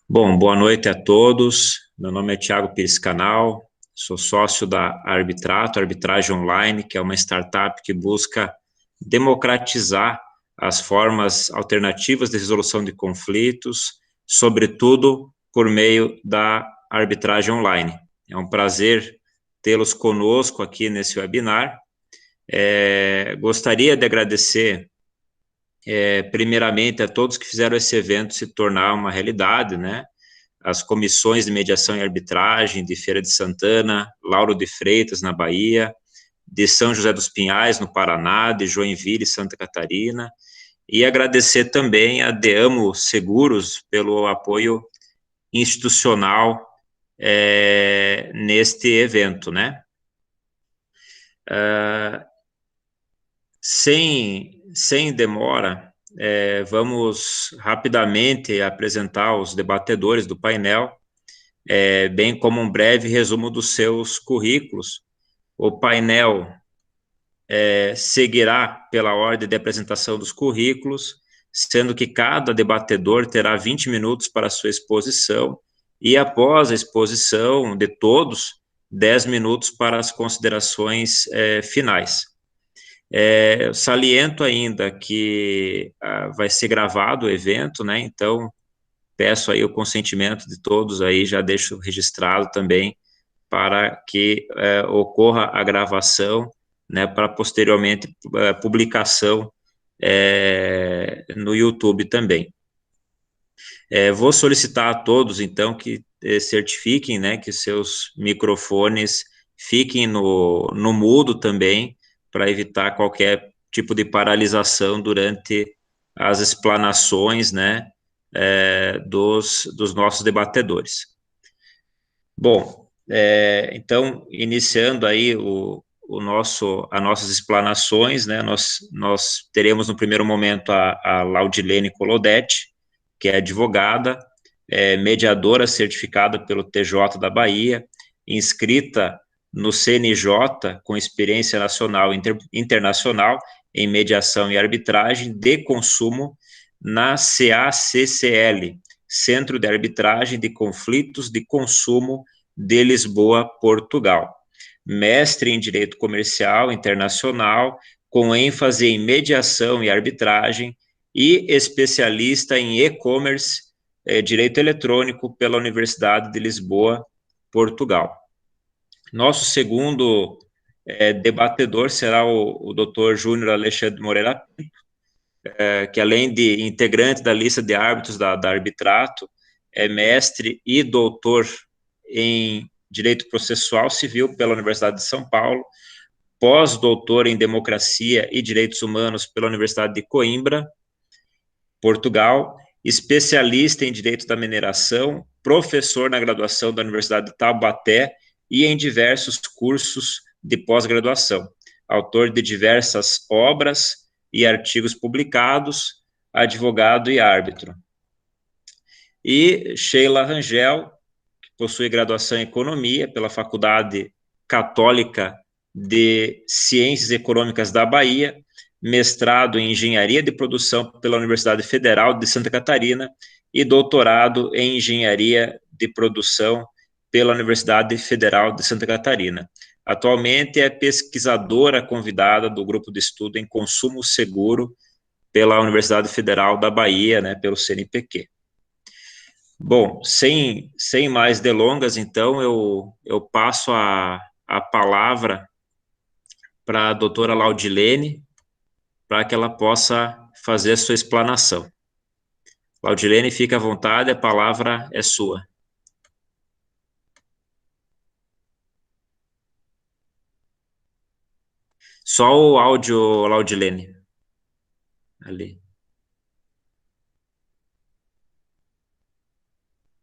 Bom, boa noite a todos. Meu nome é Thiago Pires Canal, sou sócio da Arbitrato, Arbitragem Online, que é uma startup que busca democratizar as formas alternativas de resolução de conflitos, sobretudo por meio da arbitragem online. É um prazer tê-los conosco aqui nesse webinar. Gostaria de agradecer primeiramente a todos que fizeram esse evento se tornar uma realidade, né? As comissões de mediação e arbitragem de Feira de Santana, Lauro de Freitas, na Bahia, de São José dos Pinhais, no Paraná, de Joinville, Santa Catarina, e agradecer também a Deamo Seguros pelo apoio institucional neste evento, né? Sem demora, vamos rapidamente apresentar os debatedores do painel, bem como um breve resumo dos seus currículos. O painel seguirá pela ordem de apresentação dos currículos, sendo que cada debatedor terá 20 minutos para a sua exposição, e após a exposição de todos, 10 minutos para as considerações finais. Eu saliento ainda que vai ser gravado o evento, né? Então, peço aí o consentimento de todos aí, já deixo registrado também, para que ocorra a gravação, né, para posteriormente publicação no YouTube também. Vou solicitar a todos, então, que certifiquem, né, que seus microfones fiquem no mudo também, para evitar qualquer tipo de paralisação durante as explanações, né, dos nossos debatedores. Bom, então, iniciando aí as nossas explanações, né, nós teremos no primeiro momento a Laudilene Colodetti, que é advogada, mediadora certificada pelo TJ da Bahia, inscrita no CNJ, com experiência nacional e internacional em mediação e arbitragem de consumo na CACCL, Centro de Arbitragem de Conflitos de Consumo de Lisboa, Portugal. Mestre em Direito Comercial Internacional, com ênfase em mediação e arbitragem, e especialista em e-commerce, Direito Eletrônico, pela Universidade de Lisboa, Portugal. Nosso segundo debatedor será o Dr. Júnior Alexandre Moreira Pinto, que além de integrante da lista de árbitros da Arbitrato, é mestre e doutor em Direito Processual Civil pela Universidade de São Paulo, pós-doutor em Democracia e Direitos Humanos pela Universidade de Coimbra, Portugal, especialista em Direito da Mineração, professor na graduação da Universidade de Taubaté e em diversos cursos de pós-graduação, autor de diversas obras e artigos publicados, advogado e árbitro. E Sheila Rangel, que possui graduação em Economia pela Faculdade Católica de Ciências Econômicas da Bahia, mestrado em Engenharia de Produção pela Universidade Federal de Santa Catarina e doutorado em Engenharia de Produção pela Universidade Federal de Santa Catarina. Atualmente é pesquisadora convidada do grupo de estudo em consumo seguro pela Universidade Federal da Bahia, né, pelo CNPq. Bom, sem mais delongas, então, eu passo a palavra para a doutora Laudilene, para que ela possa fazer a sua explanação. Laudilene, fique à vontade, a palavra é sua. Só o áudio, Laudilene. Ali.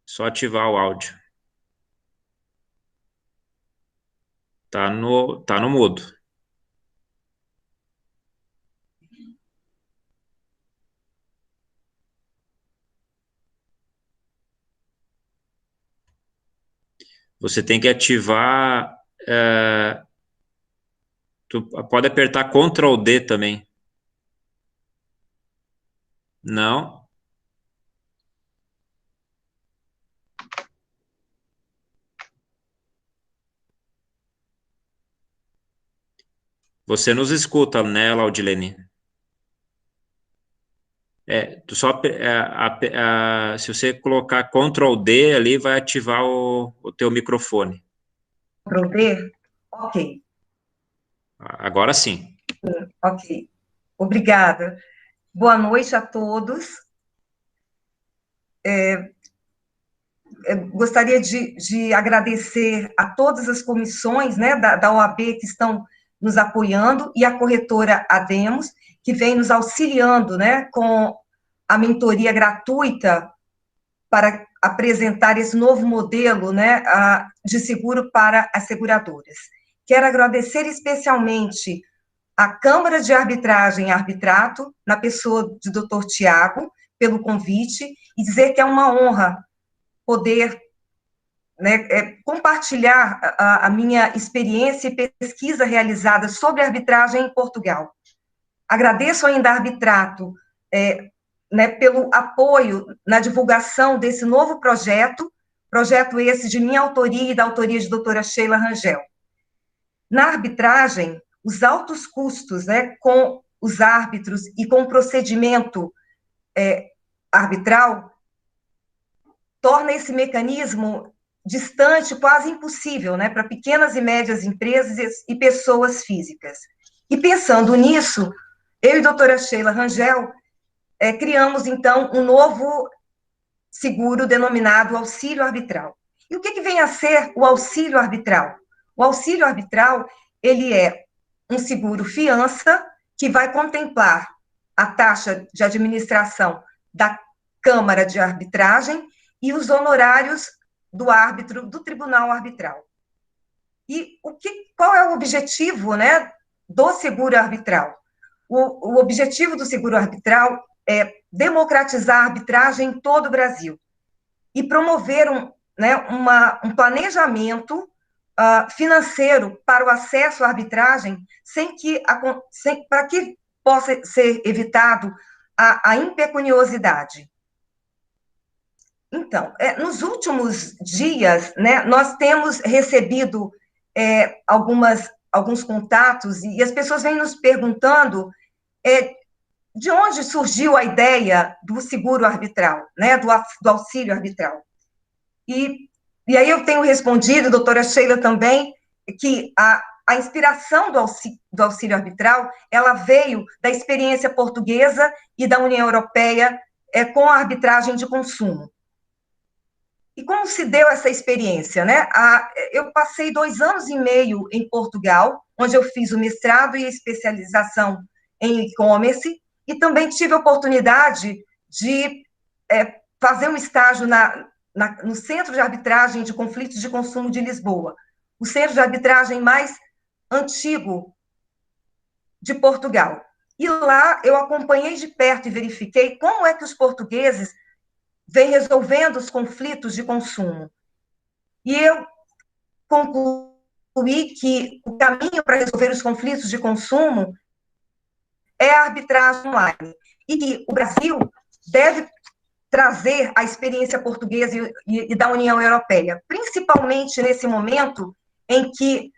Só ativar o áudio. Tá no mudo. Você tem que ativar. Tu pode apertar Ctrl D também. Não. Você nos escuta, né, Laudilene? Tu só, se você colocar Ctrl D ali, vai ativar o teu microfone. Ctrl D? Ok. Agora sim. Ok. Obrigada. Boa noite a todos. Gostaria de agradecer a todas as comissões, né, da OAB que estão nos apoiando e a corretora Ademos, que vem nos auxiliando, né, com a mentoria gratuita para apresentar esse novo modelo, né, de seguro para as seguradoras. Quero agradecer especialmente à Câmara de Arbitragem e Arbitrato, na pessoa do Dr. Tiago, pelo convite, e dizer que é uma honra poder, né, compartilhar a minha experiência e pesquisa realizada sobre arbitragem em Portugal. Agradeço ainda a Arbitrato, né, pelo apoio na divulgação desse novo projeto esse de minha autoria e da autoria de doutora Sheila Rangel. Na arbitragem, os altos custos, né, com os árbitros e com o procedimento arbitral torna esse mecanismo distante, quase impossível, né, para pequenas e médias empresas e pessoas físicas. E pensando nisso, eu e a doutora Sheila Rangel criamos, então, um novo seguro denominado auxílio arbitral. E o que vem a ser o auxílio arbitral? O auxílio arbitral, ele é um seguro fiança que vai contemplar a taxa de administração da Câmara de Arbitragem e os honorários do árbitro do Tribunal Arbitral. E qual é o objetivo, né, do seguro arbitral? O objetivo do seguro arbitral é democratizar a arbitragem em todo o Brasil e promover um planejamento financeiro para o acesso à arbitragem para que possa ser evitado a impecuniosidade. Então, nos últimos dias, né, nós temos recebido alguns contatos e as pessoas vêm nos perguntando de onde surgiu a ideia do seguro arbitral, né, do auxílio arbitral. E aí eu tenho respondido, doutora Sheila também, que a inspiração do auxílio arbitral, ela veio da experiência portuguesa e da União Europeia com a arbitragem de consumo. E como se deu essa experiência, né? Eu passei 2 anos e meio em Portugal, onde eu fiz o mestrado e a especialização em e-commerce, e também tive a oportunidade de fazer um estágio no Centro de Arbitragem de Conflitos de Consumo de Lisboa, o centro de arbitragem mais antigo de Portugal. E lá eu acompanhei de perto e verifiquei como é que os portugueses vem resolvendo os conflitos de consumo. E eu concluí que o caminho para resolver os conflitos de consumo é a arbitragem online. E que o Brasil deve trazer a experiência portuguesa e da União Europeia, principalmente nesse momento em que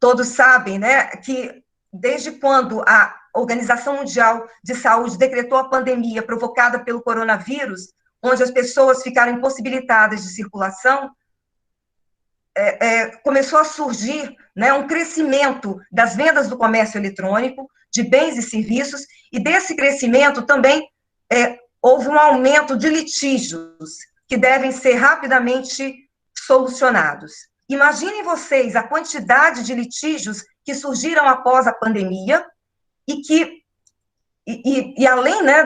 todos sabem, né, que desde quando a Organização Mundial de Saúde decretou a pandemia provocada pelo coronavírus, onde as pessoas ficaram impossibilitadas de circulação, começou a surgir, né, um crescimento das vendas do comércio eletrônico, de bens e serviços, e desse crescimento também houve um aumento de litígios que devem ser rapidamente solucionados. Imaginem vocês a quantidade de litígios que surgiram após a pandemia e além, né,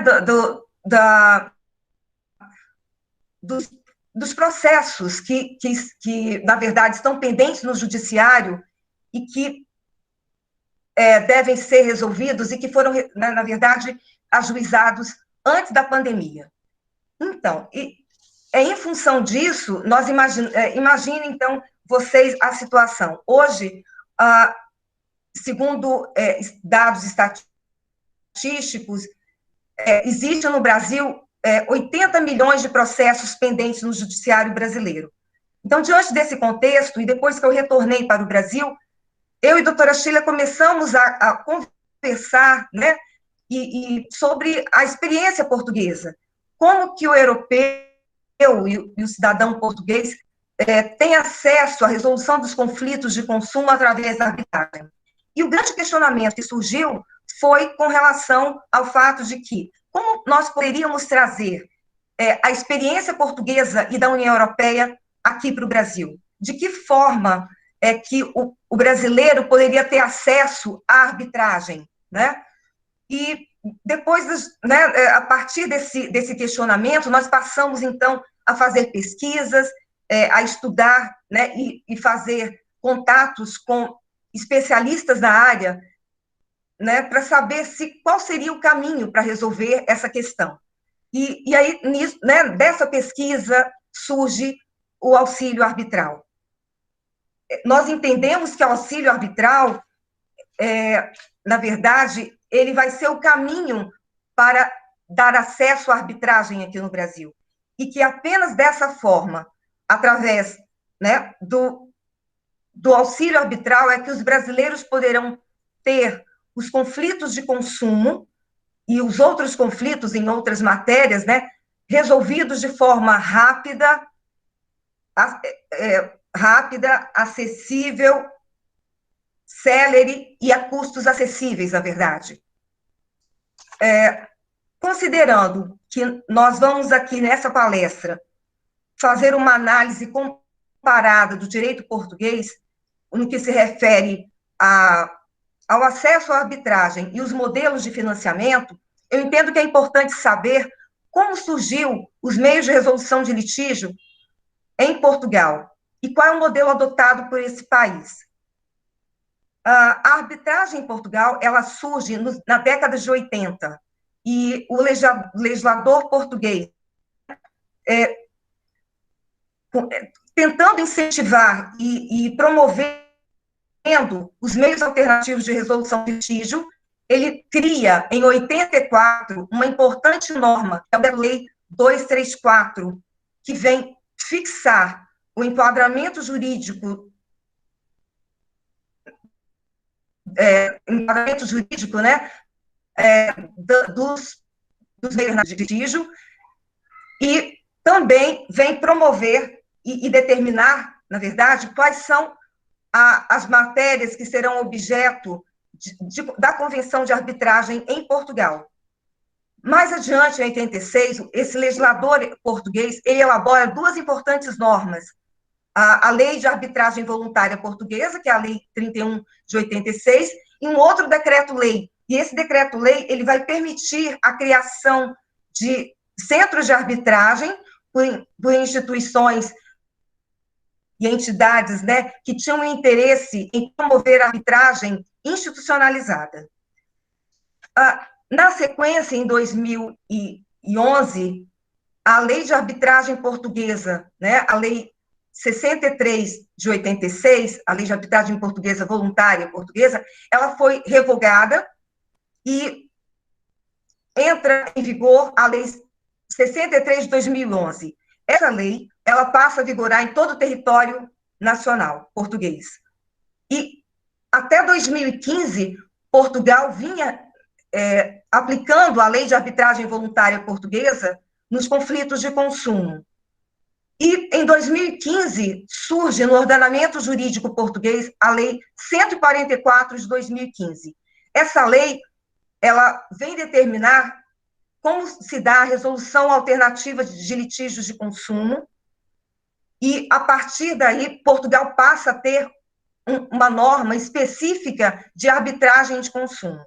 dos processos que, na verdade, estão pendentes no judiciário e que devem ser resolvidos e que foram, na verdade, ajuizados antes da pandemia. Então, em função disso, nós imaginem, então, vocês a situação. Hoje, segundo dados estatísticos, existe no Brasil 80 milhões de processos pendentes no judiciário brasileiro. Então, diante desse contexto, e depois que eu retornei para o Brasil, eu e a doutora Sheila começamos a conversar, né, e sobre a experiência portuguesa, como que o europeu e o cidadão português tem acesso à resolução dos conflitos de consumo através da arbitragem. E o grande questionamento que surgiu foi com relação ao fato de que, como nós poderíamos trazer a experiência portuguesa e da União Europeia aqui para o Brasil? De que forma é que o brasileiro poderia ter acesso à arbitragem, né? E depois, né, a partir desse questionamento, nós passamos, então, a fazer pesquisas, a estudar, né, e fazer contatos com especialistas da área, né, para saber qual seria o caminho para resolver essa questão. E aí, nisso, né, dessa pesquisa, surge o auxílio arbitral. Nós entendemos que o auxílio arbitral, na verdade, ele vai ser o caminho para dar acesso à arbitragem aqui no Brasil. E que apenas dessa forma, através, né, do auxílio arbitral, é que os brasileiros poderão ter os conflitos de consumo e os outros conflitos em outras matérias, né, resolvidos de forma rápida, acessível, célere e a custos acessíveis, na verdade. Considerando que nós vamos aqui nessa palestra fazer uma análise comparada do direito português no que se refere ao acesso à arbitragem e os modelos de financiamento, eu entendo que é importante saber como surgiu os meios de resolução de litígio em Portugal e qual é o modelo adotado por esse país. A arbitragem em Portugal, ela surge na década de 80, e o legislador português, tentando incentivar e promovendo os meios alternativos de resolução de litígio, ele cria, em 84, uma importante norma, que é a Lei 234, que vem fixar o enquadramento jurídico, né, dos meios de litígio, e também vem promover e determinar, na verdade, quais são as matérias que serão objeto da Convenção de Arbitragem em Portugal. Mais adiante, em 86, esse legislador português ele elabora duas importantes normas. A Lei de Arbitragem Voluntária Portuguesa, que é a Lei 31 de 86, e um outro decreto-lei. E esse decreto-lei ele vai permitir a criação de centros de arbitragem por instituições e entidades, né, que tinham interesse em promover a arbitragem institucionalizada. Na sequência, em 2011, a Lei de Arbitragem Portuguesa, né, a Lei 63 de 86, a Lei de Arbitragem Portuguesa Voluntária Portuguesa, ela foi revogada e entra em vigor a Lei 63 de 2011. Essa lei, ela passa a vigorar em todo o território nacional português. E até 2015, Portugal vinha aplicando a Lei de Arbitragem Voluntária Portuguesa nos conflitos de consumo. E, em 2015, surge no ordenamento jurídico português a Lei 144 de 2015. Essa lei, ela vem determinar como se dá a resolução alternativa de litígios de consumo, e, a partir daí, Portugal passa a ter uma norma específica de arbitragem de consumo.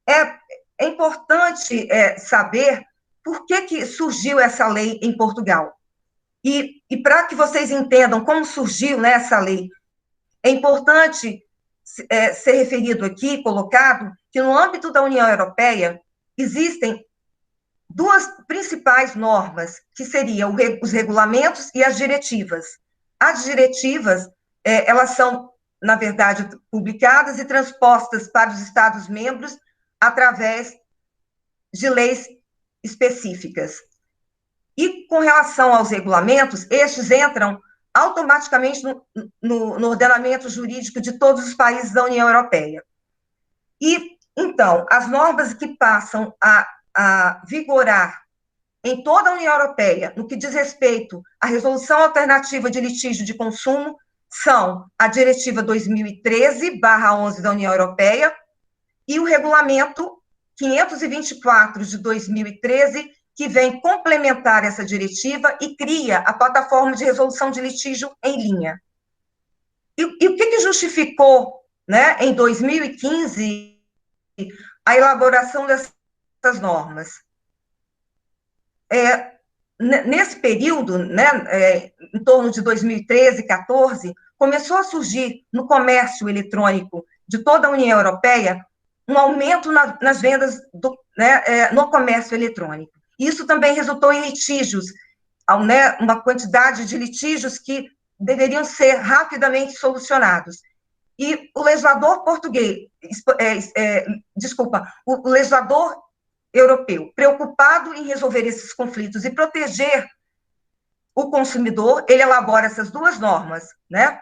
É importante saber por que surgiu essa lei em Portugal. E para que vocês entendam como surgiu, né, essa lei, é importante ser referido aqui, colocado, que no âmbito da União Europeia existem duas principais normas, que seriam os regulamentos e as diretivas. As diretivas, elas são, na verdade, publicadas e transpostas para os Estados-membros através de leis específicas. E, com relação aos regulamentos, estes entram automaticamente no ordenamento jurídico de todos os países da União Europeia. E, então, as normas que passam a vigorar em toda a União Europeia, no que diz respeito à resolução alternativa de litígio de consumo, são a Diretiva 2013/11 da União Europeia e o Regulamento 524 de 2013, que vem complementar essa diretiva e cria a plataforma de resolução de litígio em linha. E o que justificou, né, em 2015, a elaboração dessas normas? Nesse período, né, em torno de 2013, 14, começou a surgir no comércio eletrônico de toda a União Europeia um aumento nas vendas no comércio eletrônico. Isso também resultou em litígios, né, uma quantidade de litígios que deveriam ser rapidamente solucionados. E o legislador português, o legislador europeu, preocupado em resolver esses conflitos e proteger o consumidor, ele elabora essas duas normas, né?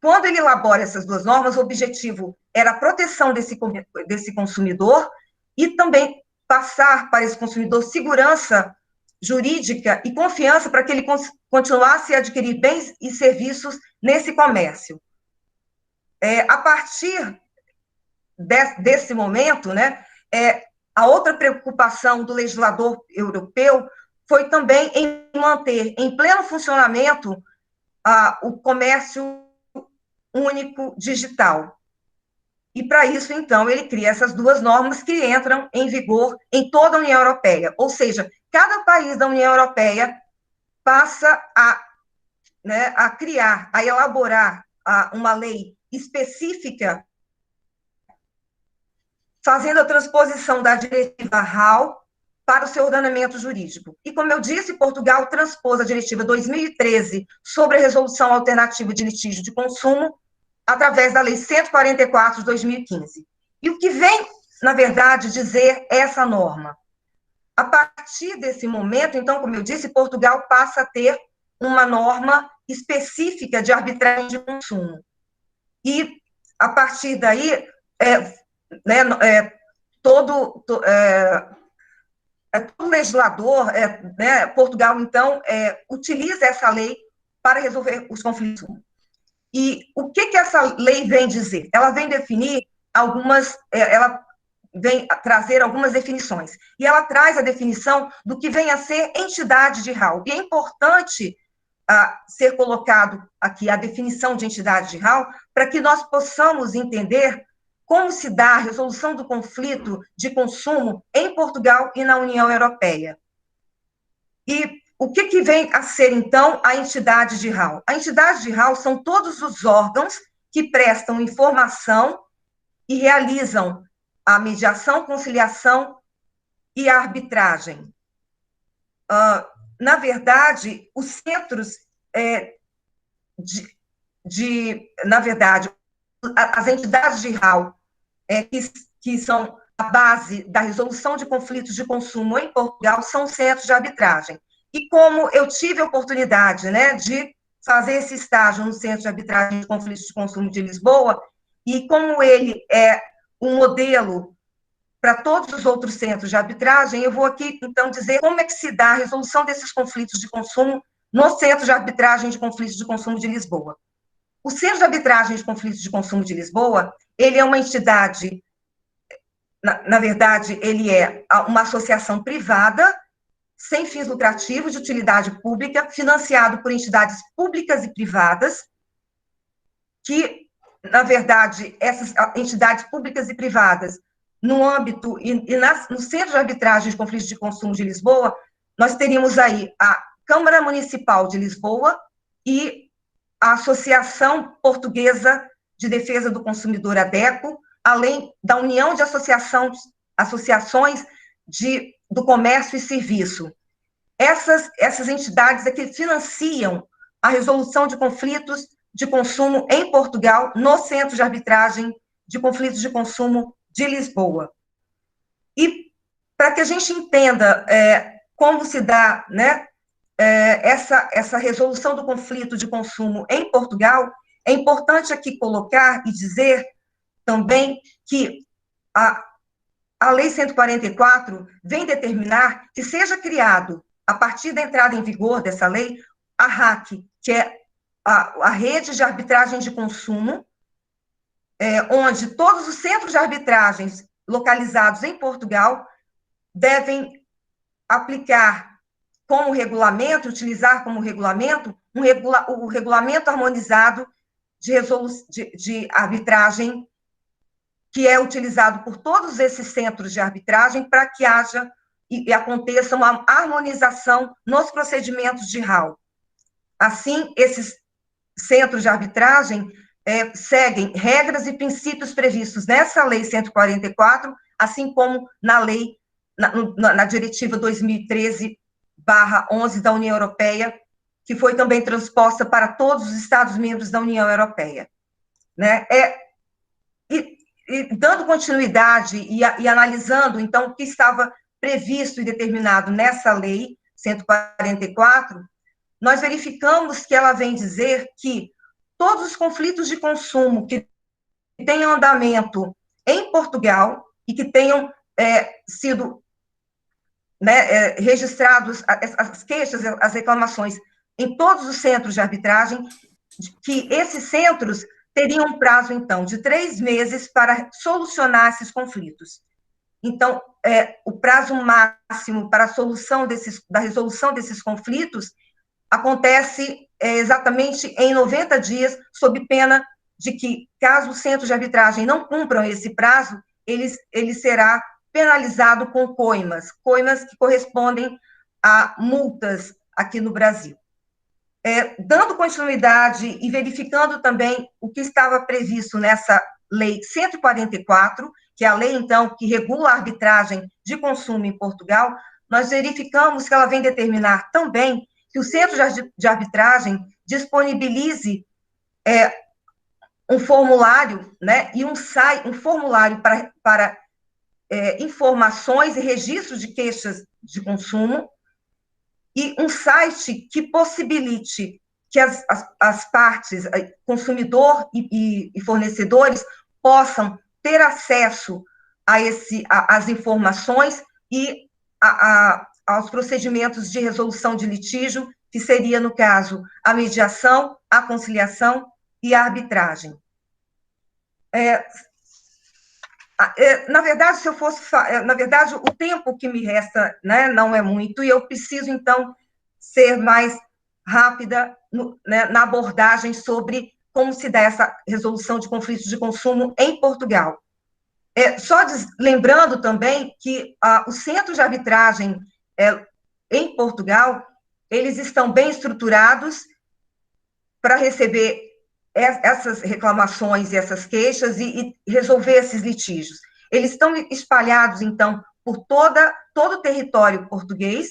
Quando ele elabora essas duas normas, o objetivo era a proteção desse consumidor e também passar para esse consumidor segurança jurídica e confiança para que ele continuasse a adquirir bens e serviços nesse comércio. A partir desse momento, né, a outra preocupação do legislador europeu foi também em manter em pleno funcionamento o comércio único digital. E, para isso, então, ele cria essas duas normas que entram em vigor em toda a União Europeia. Ou seja, cada país da União Europeia passa a criar, a elaborar uma lei específica, fazendo a transposição da diretiva RAL para o seu ordenamento jurídico. E, como eu disse, Portugal transpôs a diretiva 2013 sobre a resolução alternativa de litígio de consumo através da Lei 144 de 2015. E o que vem, na verdade, dizer essa norma? A partir desse momento, então, como eu disse, Portugal passa a ter uma norma específica de arbitragem de consumo. E, a partir daí, todo legislador, Portugal, então, utiliza essa lei para resolver os conflitos. E o que essa lei vem dizer? Ela vem definir ela vem trazer algumas definições. E ela traz a definição do que vem a ser entidade de RAL. E é importante ser colocado aqui a definição de entidade de RAL para que nós possamos entender como se dá a resolução do conflito de consumo em Portugal e na União Europeia. E o que vem a ser, então, a entidade de RAL? A entidade de RAL são todos os órgãos que prestam informação e realizam a mediação, conciliação e a arbitragem. Na verdade, os centros na verdade, as entidades de RAL, que são a base da resolução de conflitos de consumo em Portugal, são centros de arbitragem. E como eu tive a oportunidade, né, de fazer esse estágio no Centro de Arbitragem de Conflitos de Consumo de Lisboa, e como ele é um modelo para todos os outros centros de arbitragem, eu vou aqui, então, dizer como é que se dá a resolução desses conflitos de consumo no Centro de Arbitragem de Conflitos de Consumo de Lisboa. O Centro de Arbitragem de Conflitos de Consumo de Lisboa, ele é uma entidade, na verdade, ele é uma associação privada, sem fins lucrativos, de utilidade pública, financiado por entidades públicas e privadas, que, na verdade, essas entidades públicas e privadas, no âmbito no Centro de Arbitragem de Conflitos de Consumo de Lisboa, nós teríamos aí a Câmara Municipal de Lisboa e a Associação Portuguesa de Defesa do Consumidor, ADECO, além da União de Associações do Comércio e Serviço. Essas entidades é que financiam a resolução de conflitos de consumo em Portugal, no Centro de Arbitragem de Conflitos de Consumo de Lisboa. E para que a gente entenda como se dá, né, essa resolução do conflito de consumo em Portugal, é importante aqui colocar e dizer também que a Lei 144 vem determinar que seja criado, a partir da entrada em vigor dessa lei, a RAC, que é a Rede de Arbitragem de Consumo, onde todos os centros de arbitragens localizados em Portugal devem aplicar como regulamento, utilizar como regulamento, o regulamento harmonizado de arbitragem, que é utilizado por todos esses centros de arbitragem para que haja e aconteça uma harmonização nos procedimentos de RAU. Assim, esses centros de arbitragem seguem regras e princípios previstos nessa Lei 144, assim como na lei, na Diretiva 2013/11 da União Europeia, que foi também transposta para todos os Estados-membros da União Europeia. Né? E dando continuidade e analisando, então, o que estava previsto e determinado nessa Lei 144, nós verificamos que ela vem dizer que todos os conflitos de consumo que tenham andamento em Portugal e que tenham sido registrados as queixas, as reclamações em todos os centros de arbitragem, que esses centros teriam um prazo, então, de 3 meses para solucionar esses conflitos. Então, o prazo máximo para da resolução desses conflitos acontece exatamente em 90 dias, sob pena de que, caso o centro de arbitragem não cumpram esse prazo, ele será penalizado com coimas que correspondem a multas aqui no Brasil. Dando continuidade e verificando também o que estava previsto nessa Lei 144, que é a lei, então, que regula a arbitragem de consumo em Portugal, nós verificamos que ela vem determinar também que o centro de arbitragem disponibilize um formulário, né, e um formulário para informações e registros de queixas de consumo, e um site que possibilite que as partes, consumidor e fornecedores, possam ter acesso às informações e aos procedimentos de resolução de litígio, que seria, no caso, a mediação, a conciliação e a arbitragem. Na verdade, o tempo que me resta, né, não é muito, e eu preciso, então, ser mais rápida na abordagem sobre como se dá essa resolução de conflitos de consumo em Portugal. Lembrando também que os centros de arbitragem em Portugal, eles estão bem estruturados para receber essas reclamações e essas queixas e resolver esses litígios. Eles estão espalhados, então, por todo o território português,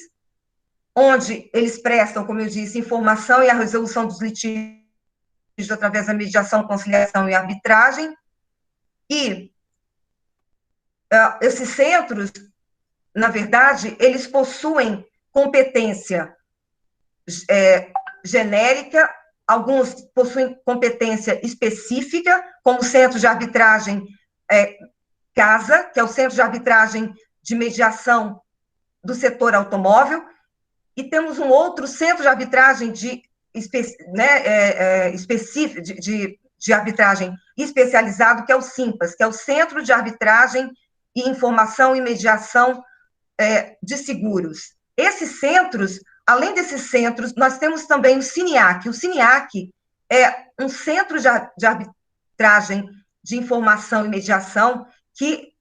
onde eles prestam, como eu disse, informação e a resolução dos litígios através da mediação, conciliação e arbitragem. E esses centros, na verdade, eles possuem competência genérica, alguns possuem competência específica, como o Centro de Arbitragem CASA, que é o Centro de Arbitragem de Mediação do Setor Automóvel, e temos um outro Centro de Arbitragem de arbitragem especializado, que é o SIMPAS, que é o Centro de Arbitragem e Informação e Mediação de Seguros. Esses centros, além desses centros, nós temos também o CINIAC. O CINIAC é um centro de arbitragem de informação e mediação que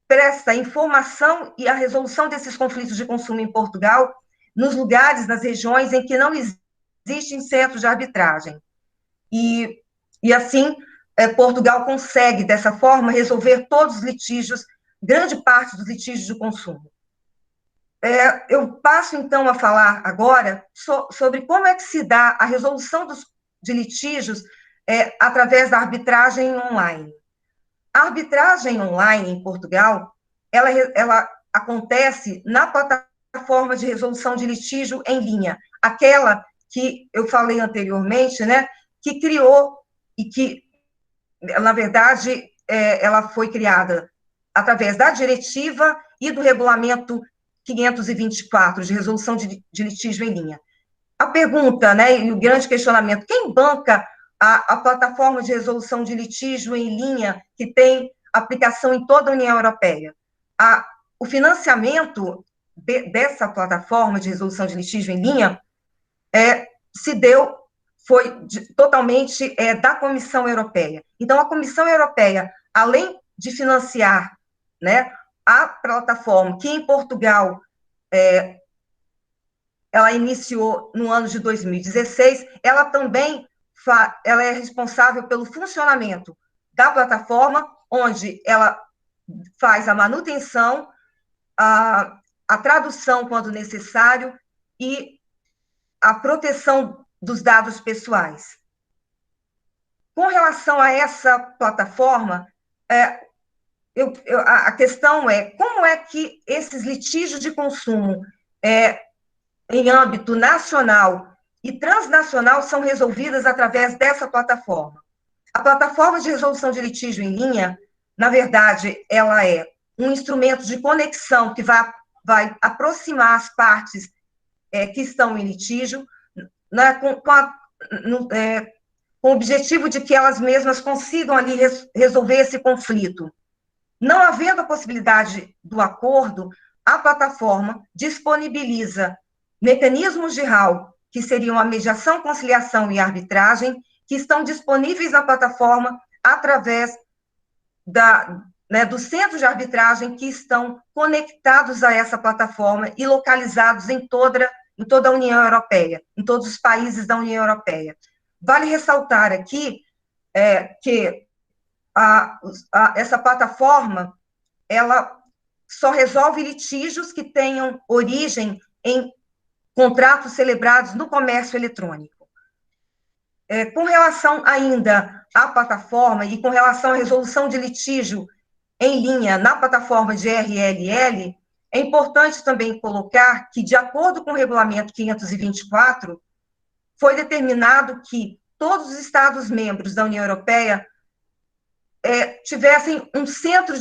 presta informação e a resolução desses conflitos de consumo em Portugal nos lugares, nas regiões em que não existem centros de arbitragem. E assim, Portugal consegue, dessa forma, resolver todos os litígios, grande parte dos litígios de consumo. Eu passo, então, a falar agora sobre como é que se dá a resolução de litígios através da arbitragem online. A arbitragem online em Portugal, ela acontece na plataforma plataforma de resolução de litígio em linha, aquela que eu falei anteriormente, né, que criou e que, na verdade, ela foi criada através da diretiva e do regulamento 524 de resolução de litígio em linha. A pergunta, né, e o grande questionamento, quem banca a plataforma de resolução de litígio em linha que tem aplicação em toda a União Europeia? O financiamento dessa plataforma de resolução de litígio em linha foi totalmente da Comissão Europeia. Então, a Comissão Europeia, além de financiar, né, a plataforma, que em Portugal ela iniciou no ano de 2016, ela também ela é responsável pelo funcionamento da plataforma, onde ela faz a manutenção, a tradução quando necessário e a proteção dos dados pessoais. Com relação a essa plataforma, a questão é como é que esses litígios de consumo em âmbito nacional e transnacional são resolvidas através dessa plataforma. A plataforma de resolução de litígio em linha, na verdade, ela é um instrumento de conexão que vai aproximar as partes que estão em litígio, né, com o objetivo de que elas mesmas consigam ali resolver esse conflito. Não havendo a possibilidade do acordo, a plataforma disponibiliza mecanismos de RAL, que seriam a mediação, conciliação e arbitragem, que estão disponíveis na plataforma através dos centros de arbitragem que estão conectados a essa plataforma e localizados em toda a União Europeia, em todos os países da União Europeia. Vale ressaltar aqui que essa plataforma ela só resolve litígios que tenham origem em contratos celebrados no comércio eletrônico. Com relação ainda à plataforma e com relação à resolução de litígio em linha na plataforma de RLL, é importante também colocar que, de acordo com o regulamento 524, foi determinado que todos os Estados-membros da União Europeia tivessem um centro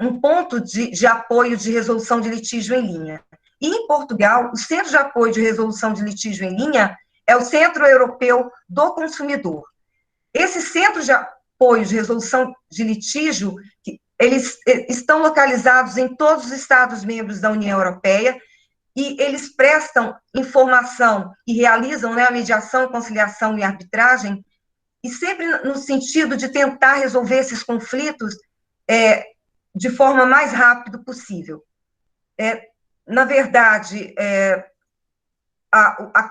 um ponto de apoio de resolução de litígio em linha. E, em Portugal, o Centro de Apoio de Resolução de Litígio em Linha é o Centro Europeu do Consumidor. Esse Centro de Apoio de Resolução de Litígio, eles estão localizados em todos os Estados-membros da União Europeia e eles prestam informação e realizam, né, a mediação, conciliação e arbitragem, e sempre no sentido de tentar resolver esses conflitos de forma mais rápida possível. Na verdade,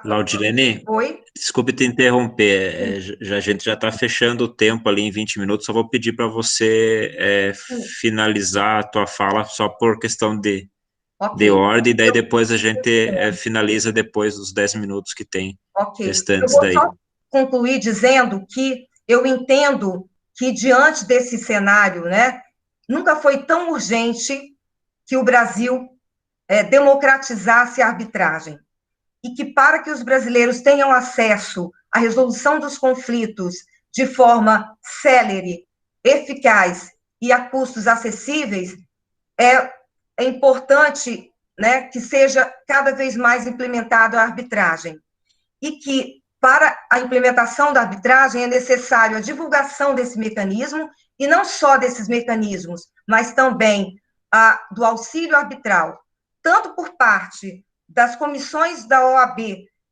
Laudilene, Oi? desculpe te interromper, a gente já está fechando o tempo ali em 20 minutos, só vou pedir para você finalizar a tua fala só por questão de ordem, e daí depois a gente finaliza depois dos 10 minutos que tem restantes daí. Eu vou só concluir dizendo que eu entendo que, diante desse cenário, né, nunca foi tão urgente que o Brasil democratizasse a arbitragem. E que, para que os brasileiros tenham acesso à resolução dos conflitos de forma célere, eficaz e a custos acessíveis, é importante, né, que seja cada vez mais implementada a arbitragem. E que, para a implementação da arbitragem, é necessário a divulgação desse mecanismo, e não só desses mecanismos, mas também do auxílio arbitral, tanto por parte das comissões da OAB,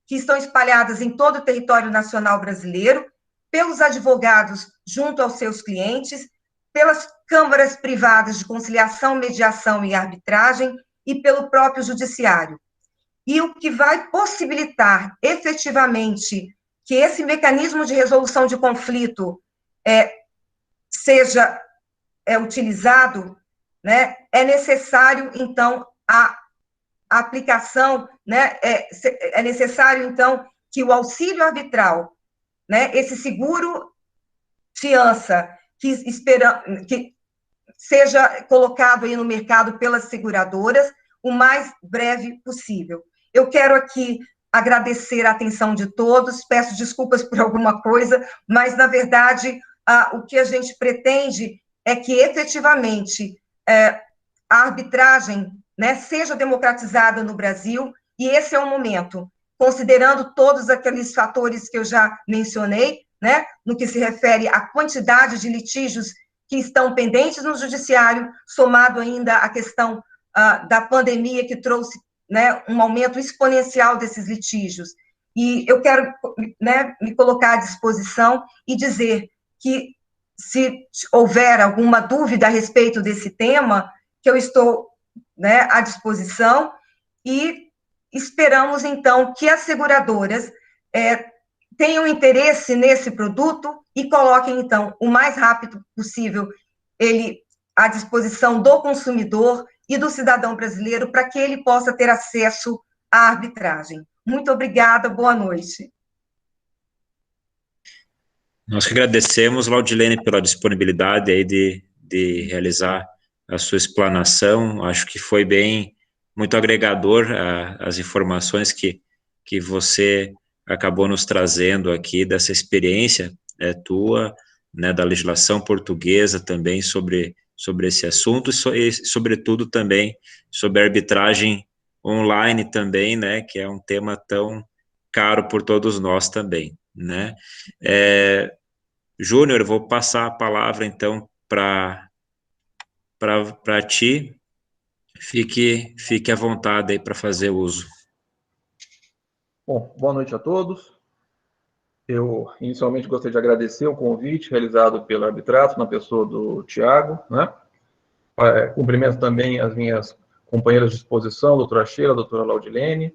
que estão espalhadas em todo o território nacional brasileiro, pelos advogados junto aos seus clientes, pelas câmaras privadas de conciliação, mediação e arbitragem e pelo próprio judiciário. E o que vai possibilitar efetivamente que esse mecanismo de resolução de conflito seja utilizado, né, é necessário, então, a aplicação, né, é necessário, então, que o auxílio arbitral, né, esse seguro fiança, que seja colocado aí no mercado pelas seguradoras, o mais breve possível. Eu quero aqui agradecer a atenção de todos, peço desculpas por alguma coisa, mas, na verdade, o que a gente pretende é que, efetivamente, a arbitragem, né, seja democratizada no Brasil, e esse é o momento, considerando todos aqueles fatores que eu já mencionei, né, no que se refere à quantidade de litígios que estão pendentes no judiciário, somado ainda à questão da pandemia, que trouxe, né, um aumento exponencial desses litígios. E eu quero, né, me colocar à disposição e dizer que, se houver alguma dúvida a respeito desse tema, que eu estou, né, à disposição, e esperamos, então, que as seguradoras tenham interesse nesse produto e coloquem, então, o mais rápido possível ele à disposição do consumidor e do cidadão brasileiro para que ele possa ter acesso à arbitragem. Muito obrigada, boa noite. Nós que agradecemos, Laudilene, pela disponibilidade aí de realizar a sua explanação. Acho que foi muito agregador as informações que você acabou nos trazendo aqui dessa experiência tua, né, da legislação portuguesa também sobre esse assunto e, sobretudo, também sobre a arbitragem online também, né, que é um tema tão caro por todos nós também, né. Júnior, eu vou passar a palavra, então, para ti. Fique à vontade aí para fazer uso. Bom, boa noite a todos. Eu, inicialmente, gostaria de agradecer o convite realizado pelo Arbitrato, na pessoa do Tiago, né? Cumprimento também as minhas companheiras de exposição, a doutora Sheila, a doutora Laudilene.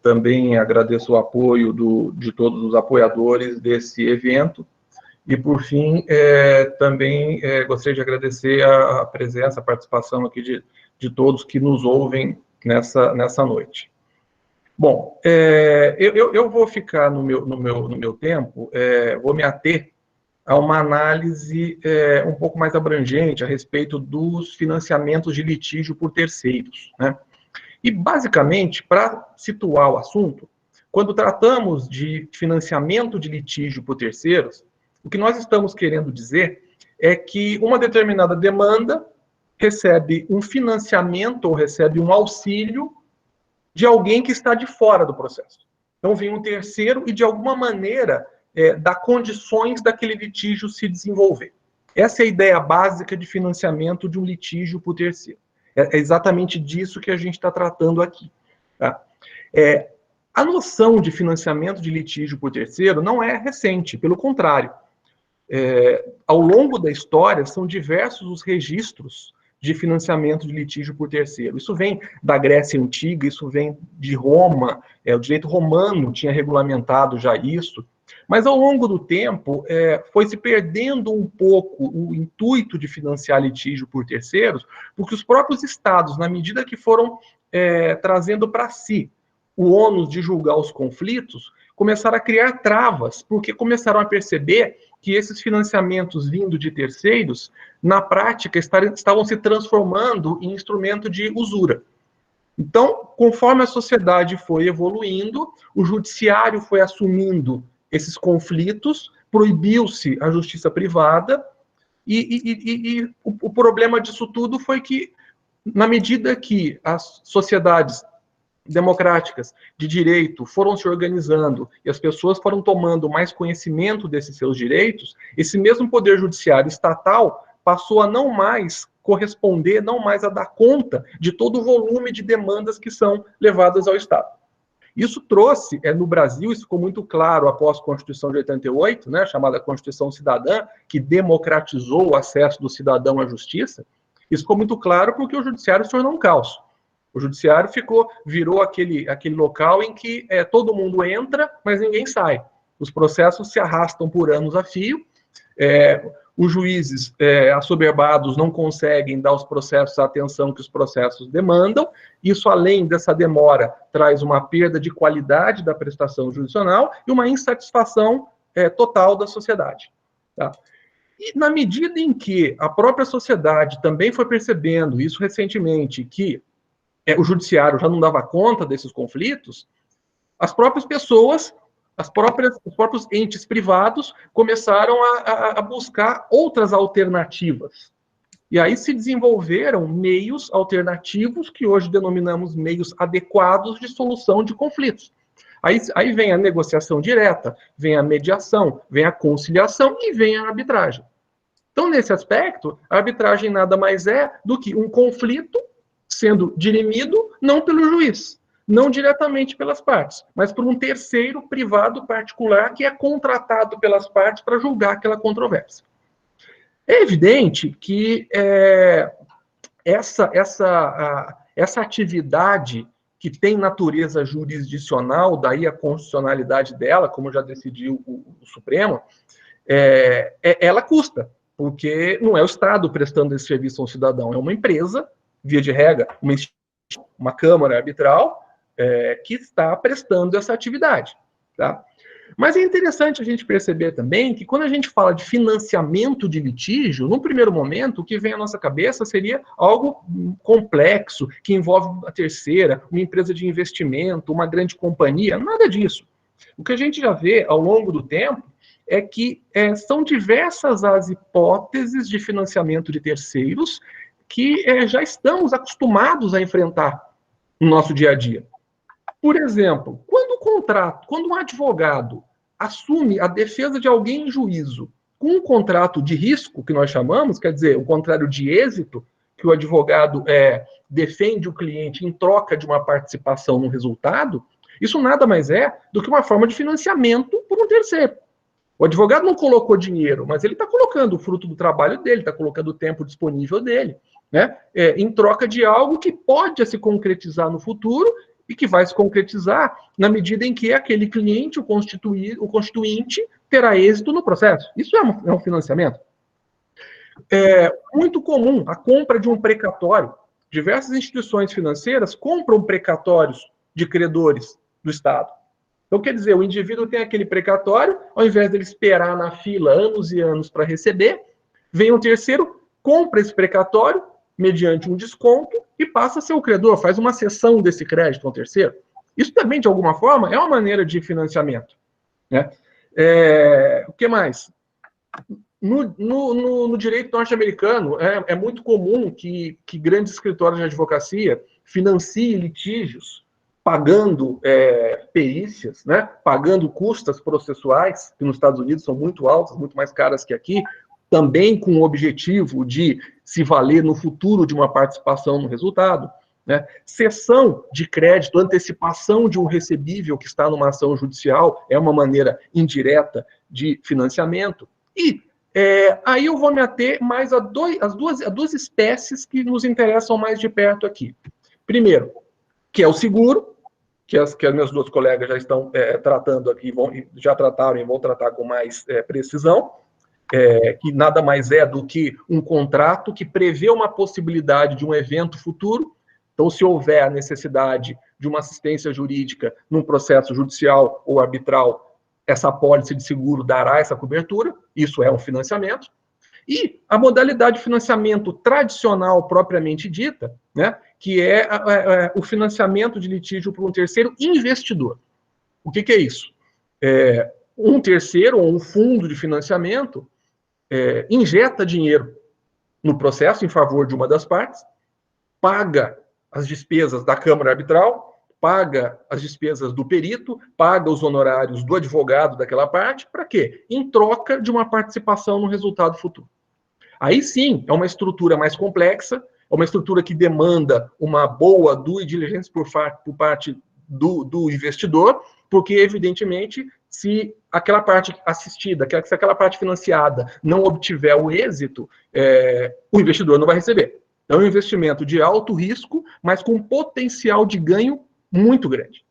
Também agradeço o apoio de todos os apoiadores desse evento. E, por fim, também gostaria de agradecer a presença, a participação aqui de todos que nos ouvem nessa noite. Bom, eu vou ficar no meu tempo, vou me ater a uma análise um pouco mais abrangente a respeito dos financiamentos de litígio por terceiros, né? E, basicamente, para situar o assunto, quando tratamos de financiamento de litígio por terceiros, o que nós estamos querendo dizer é que uma determinada demanda recebe um financiamento ou recebe um auxílio de alguém que está de fora do processo. Então, vem um terceiro e, de alguma maneira, dá condições daquele litígio se desenvolver. Essa é a ideia básica de financiamento de um litígio por terceiro. É exatamente disso que a gente está tratando aqui. Tá? A noção de financiamento de litígio por terceiro não é recente, pelo contrário. Ao longo da história, são diversos os registros de financiamento de litígio por terceiro. Isso vem da Grécia Antiga, isso vem de Roma, o direito romano tinha regulamentado já isso, mas ao longo do tempo foi se perdendo um pouco o intuito de financiar litígio por terceiros, porque os próprios estados, na medida que foram trazendo para si o ônus de julgar os conflitos, começaram a criar travas, porque começaram a perceber que esses financiamentos vindo de terceiros, na prática, estavam se transformando em instrumento de usura. Então, conforme a sociedade foi evoluindo, o judiciário foi assumindo esses conflitos, proibiu-se a justiça privada, e o problema disso tudo foi que, na medida que as sociedades democráticas de direito foram se organizando e as pessoas foram tomando mais conhecimento desses seus direitos, esse mesmo poder judiciário estatal passou a não mais corresponder, não mais a dar conta de todo o volume de demandas que são levadas ao Estado. Isso trouxe, no Brasil, isso ficou muito claro após a Constituição de 88, né, chamada Constituição Cidadã, que democratizou o acesso do cidadão à justiça. Isso ficou muito claro porque o judiciário se tornou um caos. O judiciário virou aquele local em que todo mundo entra, mas ninguém sai. Os processos se arrastam por anos a fio, os juízes assoberbados não conseguem dar aos processos a atenção que os processos demandam. Isso, além dessa demora, traz uma perda de qualidade da prestação jurisdicional e uma insatisfação total da sociedade. Tá? E na medida em que a própria sociedade também foi percebendo, isso recentemente, que o judiciário já não dava conta desses conflitos, as próprias pessoas, os próprios entes privados começaram a buscar outras alternativas. E aí se desenvolveram meios alternativos que hoje denominamos meios adequados de solução de conflitos. Aí vem a negociação direta, vem a mediação, vem a conciliação e vem a arbitragem. Então, nesse aspecto, a arbitragem nada mais é do que um conflito sendo dirimido não pelo juiz, não diretamente pelas partes, mas por um terceiro privado particular que é contratado pelas partes para julgar aquela controvérsia. É evidente que essa atividade que tem natureza jurisdicional, daí a constitucionalidade dela, como já decidiu o Supremo, ela custa, porque não é o Estado prestando esse serviço a um cidadão, é uma empresa, via de regra, uma câmara arbitral, que está prestando essa atividade. Tá? Mas é interessante a gente perceber também que quando a gente fala de financiamento de litígio, num primeiro momento, o que vem à nossa cabeça seria algo complexo, que envolve a terceira, uma empresa de investimento, uma grande companhia, nada disso. O que a gente já vê ao longo do tempo é que são diversas as hipóteses de financiamento de terceiros que já estamos acostumados a enfrentar no nosso dia a dia. Por exemplo, quando um advogado assume a defesa de alguém em juízo com um contrato de risco, que nós chamamos, quer dizer, o contrário de êxito, que o advogado defende o cliente em troca de uma participação no resultado, isso nada mais é do que uma forma de financiamento por um terceiro. O advogado não colocou dinheiro, mas ele está colocando o fruto do trabalho dele, está colocando o tempo disponível dele, né, em troca de algo que pode se concretizar no futuro e que vai se concretizar na medida em que aquele cliente, o constituinte, terá êxito no processo. Isso é um financiamento. É muito comum a compra de um precatório. Diversas instituições financeiras compram precatórios de credores do Estado. Então, quer dizer, o indivíduo tem aquele precatório, ao invés dele esperar na fila anos e anos para receber, vem um terceiro, compra esse precatório, mediante um desconto, e passa a ser o credor, faz uma cessão desse crédito ao terceiro. Isso também, de alguma forma, é uma maneira de financiamento. Né? O que mais? No direito norte-americano, é muito comum que grandes escritórios de advocacia financiem litígios, pagando perícias, né? Pagando custas processuais, que nos Estados Unidos são muito altas, muito mais caras que aqui, também com o objetivo de se valer no futuro de uma participação no resultado, né? Cessão de crédito, antecipação de um recebível que está numa ação judicial é uma maneira indireta de financiamento. E aí eu vou me ater mais a duas espécies que nos interessam mais de perto aqui. Primeiro, que é o seguro, que as minhas duas colegas já estão tratando aqui, já trataram e vão tratar com mais precisão, que nada mais é do que um contrato que prevê uma possibilidade de um evento futuro. Então, se houver a necessidade de uma assistência jurídica num processo judicial ou arbitral, essa apólice de seguro dará essa cobertura, isso é um financiamento. E a modalidade de financiamento tradicional propriamente dita, né, que é o financiamento de litígio por um terceiro investidor. O que é isso? Um terceiro ou um fundo de financiamento injeta dinheiro no processo em favor de uma das partes, paga as despesas da Câmara Arbitral, paga as despesas do perito, paga os honorários do advogado daquela parte, para quê? Em troca de uma participação no resultado futuro. Aí sim, é uma estrutura mais complexa, é uma estrutura que demanda uma boa due diligence por parte do investidor, porque, evidentemente, se aquela parte assistida, se aquela parte financiada não obtiver o êxito, o investidor não vai receber. É um investimento de alto risco, mas com potencial de ganho muito grande.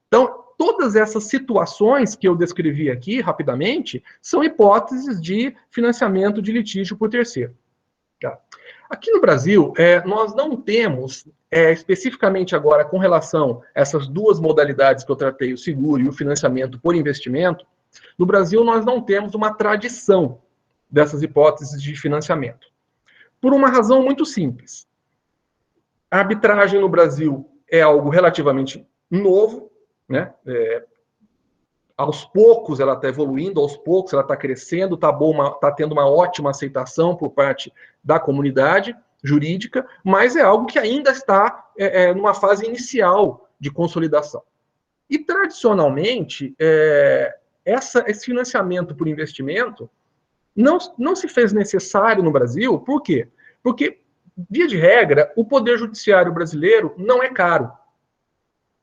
Então, todas essas situações que eu descrevi aqui, rapidamente, são hipóteses de financiamento de litígio por terceiro. Tá? Aqui no Brasil, nós não temos, especificamente agora, com relação a essas duas modalidades que eu tratei, o seguro e o financiamento por investimento, no Brasil nós não temos uma tradição dessas hipóteses de financiamento. Por uma razão muito simples. A arbitragem no Brasil é algo relativamente novo, né? Aos poucos ela está evoluindo, aos poucos ela está crescendo, está tendo uma ótima aceitação por parte da comunidade jurídica, mas é algo que ainda está numa fase inicial de consolidação. E, tradicionalmente, esse financiamento por investimento não se fez necessário no Brasil. Por quê? Porque, via de regra, o Poder Judiciário brasileiro não é caro.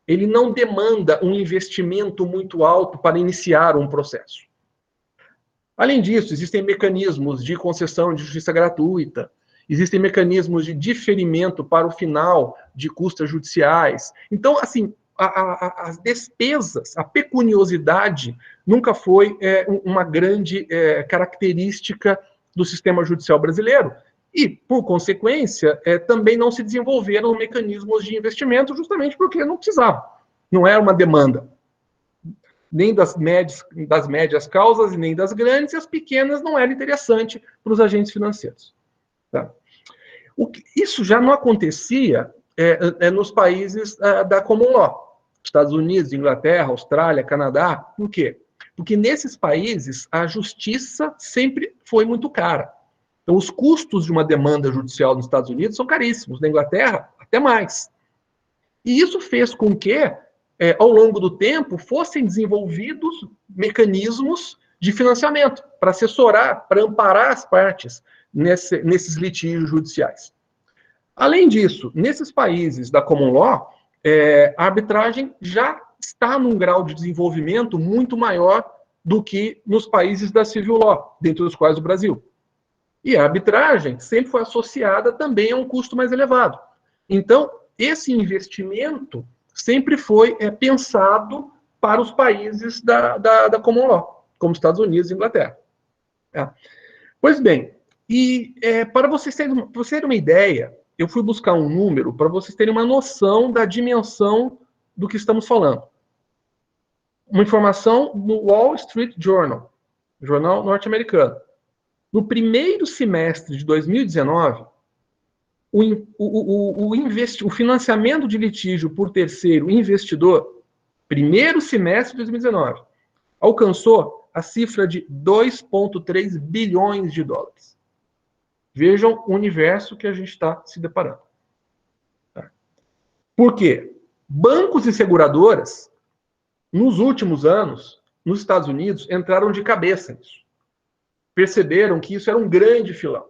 Ele não demanda um investimento muito alto para iniciar um processo. Além disso, existem mecanismos de concessão de justiça gratuita, existem mecanismos de diferimento para o final de custas judiciais. Então, assim, as despesas, a pecuniosidade nunca foi uma grande característica do sistema judicial brasileiro. E, por consequência, também não se desenvolveram mecanismos de investimento justamente porque não precisava. Não era uma demanda. Nem das médias causas e nem das grandes, e as pequenas não era interessante para os agentes financeiros. Tá? Isso já não acontecia nos países da Common Law. Estados Unidos, Inglaterra, Austrália, Canadá. Por quê? Porque nesses países a justiça sempre foi muito cara. Então, os custos de uma demanda judicial nos Estados Unidos são caríssimos, na Inglaterra, até mais. E isso fez com que, ao longo do tempo, fossem desenvolvidos mecanismos de financiamento para assessorar, para amparar as partes nesses litígios judiciais. Além disso, nesses países da Common Law, a arbitragem já está num grau de desenvolvimento muito maior do que nos países da Civil Law, dentre os quais o Brasil. E a arbitragem sempre foi associada também a um custo mais elevado. Então, esse investimento sempre foi pensado para os países da Common Law, como Estados Unidos e Inglaterra. Pois bem, para vocês terem uma ideia, eu fui buscar um número para vocês terem uma noção da dimensão do que estamos falando. Uma informação no Wall Street Journal, jornal norte-americano. No primeiro semestre de 2019, o financiamento de litígio por terceiro investidor, primeiro semestre de 2019, alcançou a cifra de 2,3 bilhões de dólares. Vejam o universo que a gente está se deparando. Por quê? Bancos e seguradoras, nos últimos anos, nos Estados Unidos, entraram de cabeça nisso. Perceberam que isso era um grande filão.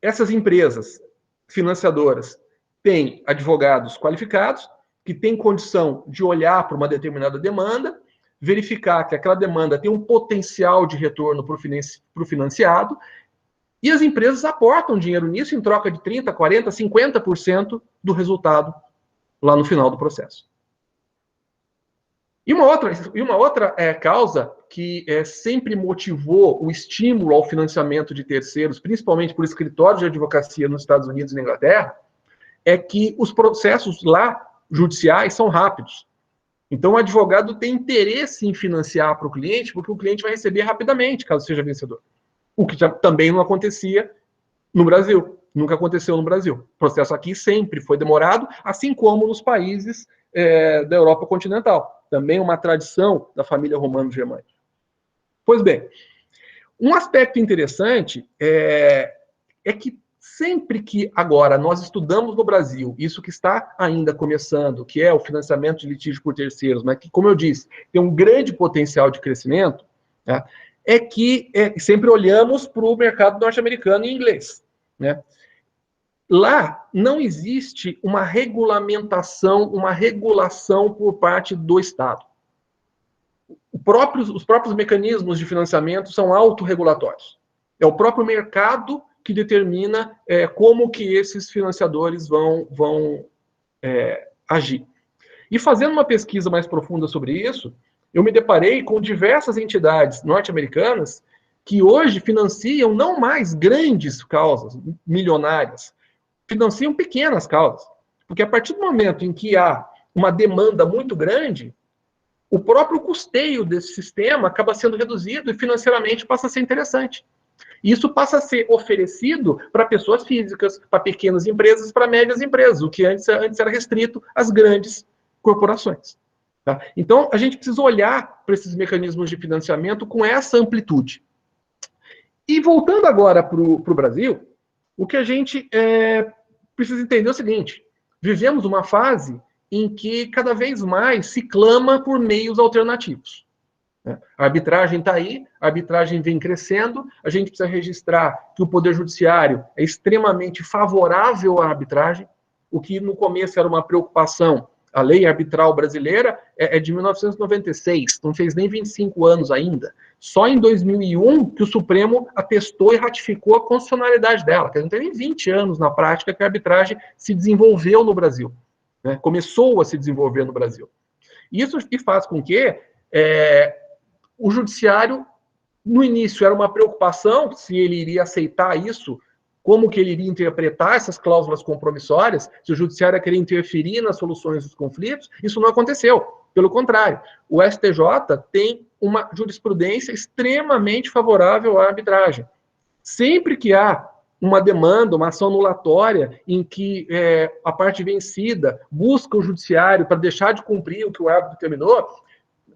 Essas empresas financiadoras têm advogados qualificados, que têm condição de olhar para uma determinada demanda, verificar que aquela demanda tem um potencial de retorno para o financiado, e as empresas aportam dinheiro nisso em troca de 30%, 40%, 50% do resultado lá no final do processo. E uma outra causa que sempre motivou o estímulo ao financiamento de terceiros, principalmente por escritórios de advocacia nos Estados Unidos e na Inglaterra, é que os processos lá judiciais são rápidos. Então, o advogado tem interesse em financiar para o cliente, porque o cliente vai receber rapidamente, caso seja vencedor. O que também não acontecia no Brasil. Nunca aconteceu no Brasil. O processo aqui sempre foi demorado, assim como nos países da Europa continental. Também uma tradição da família romano-germânica. Pois bem, um aspecto interessante é que sempre que agora nós estudamos no Brasil isso que está ainda começando, que é o financiamento de litígio por terceiros, mas que, como eu disse, tem um grande potencial de crescimento, né, é que sempre olhamos para o mercado norte-americano em inglês, né? Lá não existe uma regulamentação, uma regulação por parte do Estado. Os próprios mecanismos de financiamento são autorregulatórios. É o próprio mercado que determina como que esses financiadores vão agir. E fazendo uma pesquisa mais profunda sobre isso, eu me deparei com diversas entidades norte-americanas que hoje financiam não mais grandes causas milionárias, financiam pequenas causas. Porque a partir do momento em que há uma demanda muito grande, o próprio custeio desse sistema acaba sendo reduzido e financeiramente passa a ser interessante. Isso passa a ser oferecido para pessoas físicas, para pequenas empresas, para médias empresas, o que antes era restrito às grandes corporações. Tá? Então, a gente precisa olhar para esses mecanismos de financiamento com essa amplitude. E voltando agora para o Brasil, o que a gente precisa entender é o seguinte: vivemos uma fase em que cada vez mais se clama por meios alternativos. A arbitragem está aí, a arbitragem vem crescendo, a gente precisa registrar que o Poder Judiciário é extremamente favorável à arbitragem, o que no começo era uma preocupação. A lei arbitral brasileira é de 1996, não fez nem 25 anos ainda. Só em 2001 que o Supremo atestou e ratificou a constitucionalidade dela, que não tem nem 20 anos na prática que a arbitragem se desenvolveu no Brasil, né? Começou a se desenvolver no Brasil. Isso que faz com que o judiciário, no início, era uma preocupação se ele iria aceitar isso, como que ele iria interpretar essas cláusulas compromissórias, se o judiciário ia querer interferir nas soluções dos conflitos. Isso não aconteceu. Pelo contrário, o STJ tem uma jurisprudência extremamente favorável à arbitragem. Sempre que há uma demanda, uma ação anulatória, em que a parte vencida busca o judiciário para deixar de cumprir o que o árbitro determinou,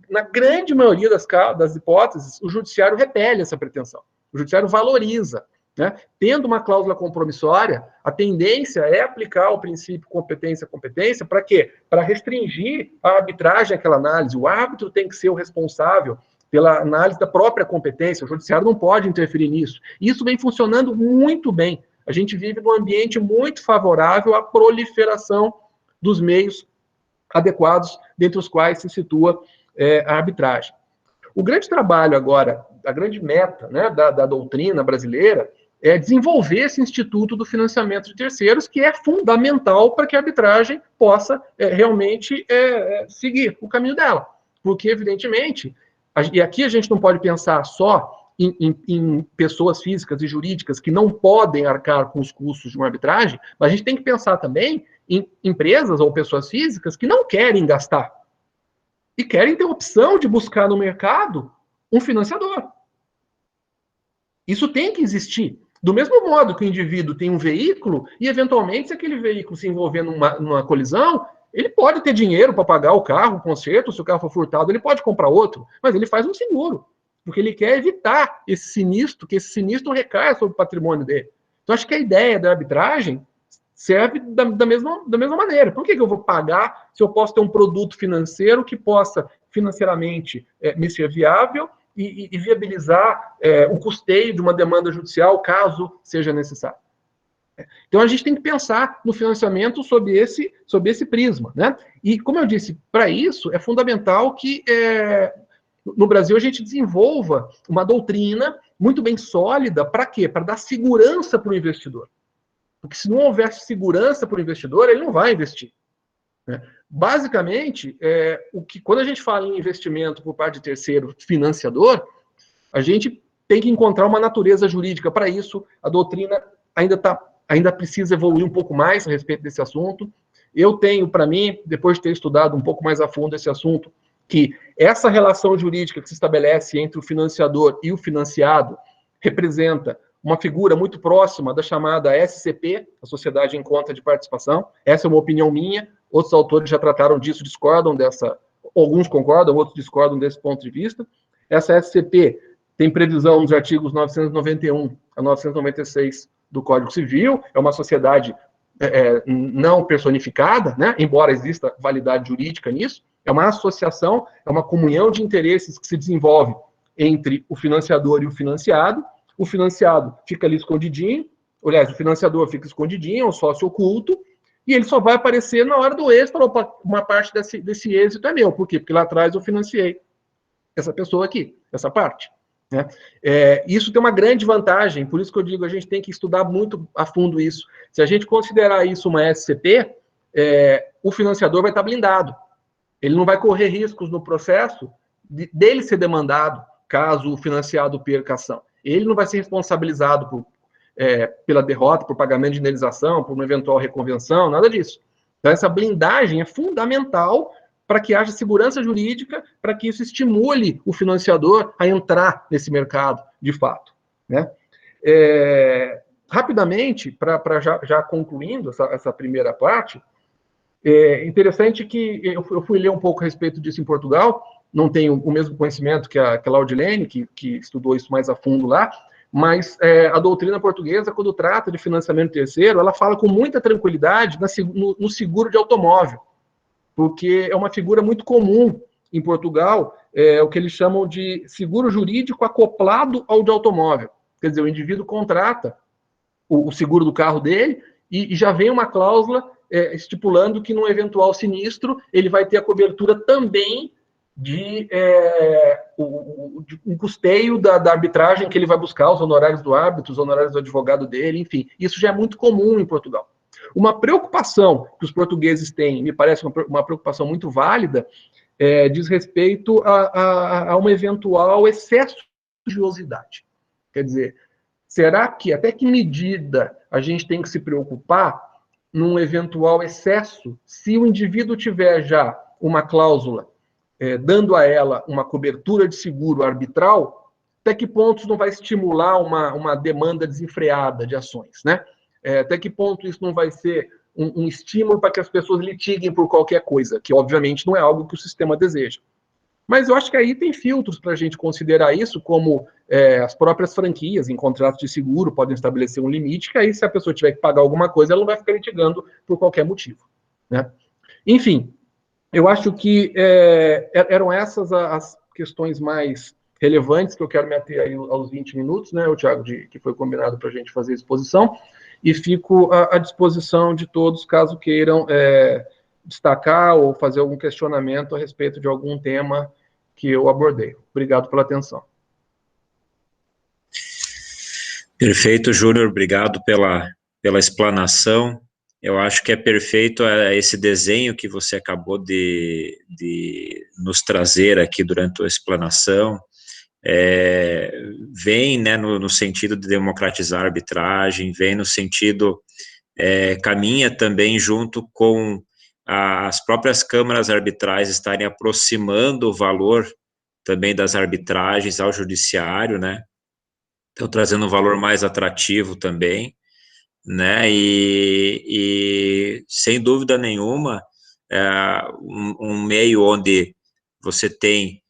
na grande maioria das hipóteses, o judiciário repele essa pretensão. O judiciário valoriza. Né? Tendo uma cláusula compromissória, a tendência é aplicar o princípio competência-competência para quê? Para restringir a arbitragem àquela análise. O árbitro tem que ser o responsável pela análise da própria competência. O judiciário não pode interferir nisso. Isso vem funcionando muito bem. A gente vive num ambiente muito favorável à proliferação dos meios adequados, dentre os quais se situa a arbitragem. O grande trabalho agora, a grande meta, né, da doutrina brasileira é desenvolver esse instituto do financiamento de terceiros, que é fundamental para que a arbitragem possa realmente seguir o caminho dela. Porque, evidentemente, e aqui a gente não pode pensar só em pessoas físicas e jurídicas que não podem arcar com os custos de uma arbitragem, mas a gente tem que pensar também em empresas ou pessoas físicas que não querem gastar e querem ter opção de buscar no mercado um financiador. Isso tem que existir. Do mesmo modo que o indivíduo tem um veículo e, eventualmente, se aquele veículo se envolver numa colisão, ele pode ter dinheiro para pagar o carro, o conserto, se o carro for furtado, ele pode comprar outro, mas ele faz um seguro, porque ele quer evitar que esse sinistro recaia sobre o patrimônio dele. Então, acho que a ideia da arbitragem serve da mesma maneira. Por que eu vou pagar se eu posso ter um produto financeiro que possa, financeiramente, me ser viável e viabilizar o custeio de uma demanda judicial, caso seja necessário? Então, a gente tem que pensar no financiamento sob esse prisma, né? E, como eu disse, para isso é fundamental que no Brasil a gente desenvolva uma doutrina muito bem sólida. Para quê? Para dar segurança para o investidor. Porque se não houver segurança para o investidor, ele não vai investir, né? Basicamente, quando a gente fala em investimento por parte de terceiro financiador, a gente tem que encontrar uma natureza jurídica para isso. A doutrina ainda precisa evoluir um pouco mais a respeito desse assunto. Eu tenho para mim, depois de ter estudado um pouco mais a fundo esse assunto, que essa relação jurídica que se estabelece entre o financiador e o financiado representa uma figura muito próxima da chamada SCP, a Sociedade em Conta de Participação. Essa é uma opinião minha, outros autores já trataram disso, discordam dessa, alguns concordam, outros discordam desse ponto de vista. Essa SCP tem previsão nos artigos 991 a 996 do Código Civil, é uma sociedade não personificada, né, embora exista validade jurídica nisso, é uma associação, é uma comunhão de interesses que se desenvolve entre o financiador e o financiado. O financiado fica ali escondidinho, aliás, o financiador fica escondidinho, é um sócio oculto, e ele só vai aparecer na hora do êxito. Opa, uma parte desse êxito é meu. Por quê? Porque lá atrás eu financiei essa pessoa aqui, essa parte, né? Isso tem uma grande vantagem, por isso que eu digo, a gente tem que estudar muito a fundo isso. Se a gente considerar isso uma SCP, o financiador vai estar blindado. Ele não vai correr riscos no processo dele ser demandado, caso o financiado perca a ação. Ele não vai ser responsabilizado pela derrota, por pagamento de indenização, por uma eventual reconvenção, nada disso. Então, essa blindagem é fundamental para que haja segurança jurídica, para que isso estimule o financiador a entrar nesse mercado, de fato, né? Rapidamente, para já concluindo essa primeira parte, é interessante que eu fui ler um pouco a respeito disso em Portugal, não tenho o mesmo conhecimento que a Laudilene, que estudou isso mais a fundo lá, mas a doutrina portuguesa, quando trata de financiamento terceiro, ela fala com muita tranquilidade no seguro de automóvel, porque é uma figura muito comum em Portugal, o que eles chamam de seguro jurídico acoplado ao de automóvel. Quer dizer, o indivíduo contrata o seguro do carro dele e já vem uma cláusula estipulando que, num eventual sinistro, ele vai ter a cobertura também de um custeio da arbitragem que ele vai buscar, os honorários do árbitro, os honorários do advogado dele, enfim. Isso já é muito comum em Portugal. Uma preocupação que os portugueses têm, me parece uma preocupação muito válida, diz respeito a um eventual excesso de religiosidade. Quer dizer, será que, até que medida a gente tem que se preocupar num eventual excesso, se o indivíduo tiver já uma cláusula dando a ela uma cobertura de seguro arbitral, até que ponto não vai estimular uma demanda desenfreada de ações, né? Até que ponto isso não vai ser um estímulo para que as pessoas litiguem por qualquer coisa, que obviamente não é algo que o sistema deseja. Mas eu acho que aí tem filtros para a gente considerar isso, como as próprias franquias em contratos de seguro podem estabelecer um limite, que aí, se a pessoa tiver que pagar alguma coisa, ela não vai ficar litigando por qualquer motivo, né? Enfim, eu acho que eram essas as questões mais relevantes que eu quero me ater aí aos 20 minutos, né, o Thiago, que foi combinado para a gente fazer a exposição, e fico à disposição de todos, caso queiram destacar ou fazer algum questionamento a respeito de algum tema que eu abordei. Obrigado pela atenção. Perfeito, Júnior, obrigado pela explanação. Eu acho que é perfeito esse desenho que você acabou de nos trazer aqui durante a explanação. Vem, né, no sentido de democratizar a arbitragem, vem no sentido, caminha também junto com as próprias câmaras arbitrais estarem aproximando o valor também das arbitragens ao judiciário, né? Então, trazendo um valor mais atrativo também, né? E sem dúvida nenhuma, um meio onde você tem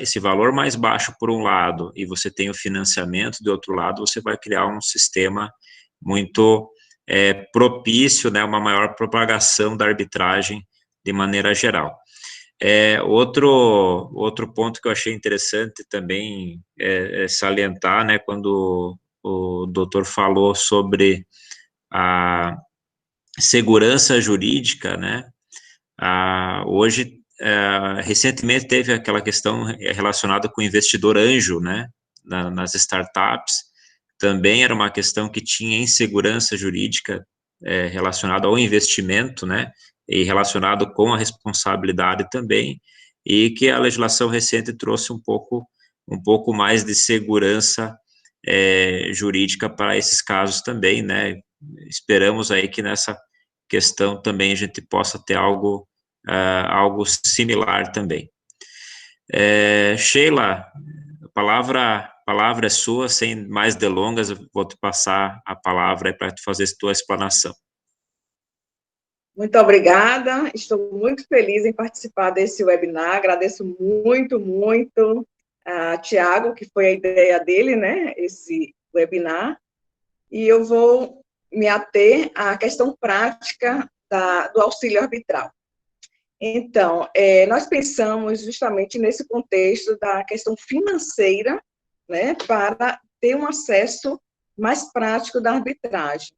esse valor mais baixo por um lado e você tem o financiamento do outro lado, você vai criar um sistema muito propício, né, uma maior propagação da arbitragem de maneira geral. Outro ponto que eu achei interessante também salientar, né, quando o doutor falou sobre a segurança jurídica, né, hoje, recentemente teve aquela questão relacionada com o investidor anjo, né, nas startups, também era uma questão que tinha insegurança jurídica relacionada ao investimento, né, e relacionado com a responsabilidade também, e que a legislação recente trouxe um pouco mais de segurança jurídica para esses casos também, né. Esperamos aí que nessa questão também a gente possa ter algo similar também. Sheila, a palavra é sua, sem mais delongas, eu vou te passar a palavra para tu fazer a tua explanação. Muito obrigada, estou muito feliz em participar desse webinar, agradeço muito, muito a Tiago, que foi a ideia dele, né, esse webinar, e eu vou me ater à questão prática do auxílio arbitral. Então, nós pensamos justamente nesse contexto da questão financeira, né, para ter um acesso mais prático da arbitragem.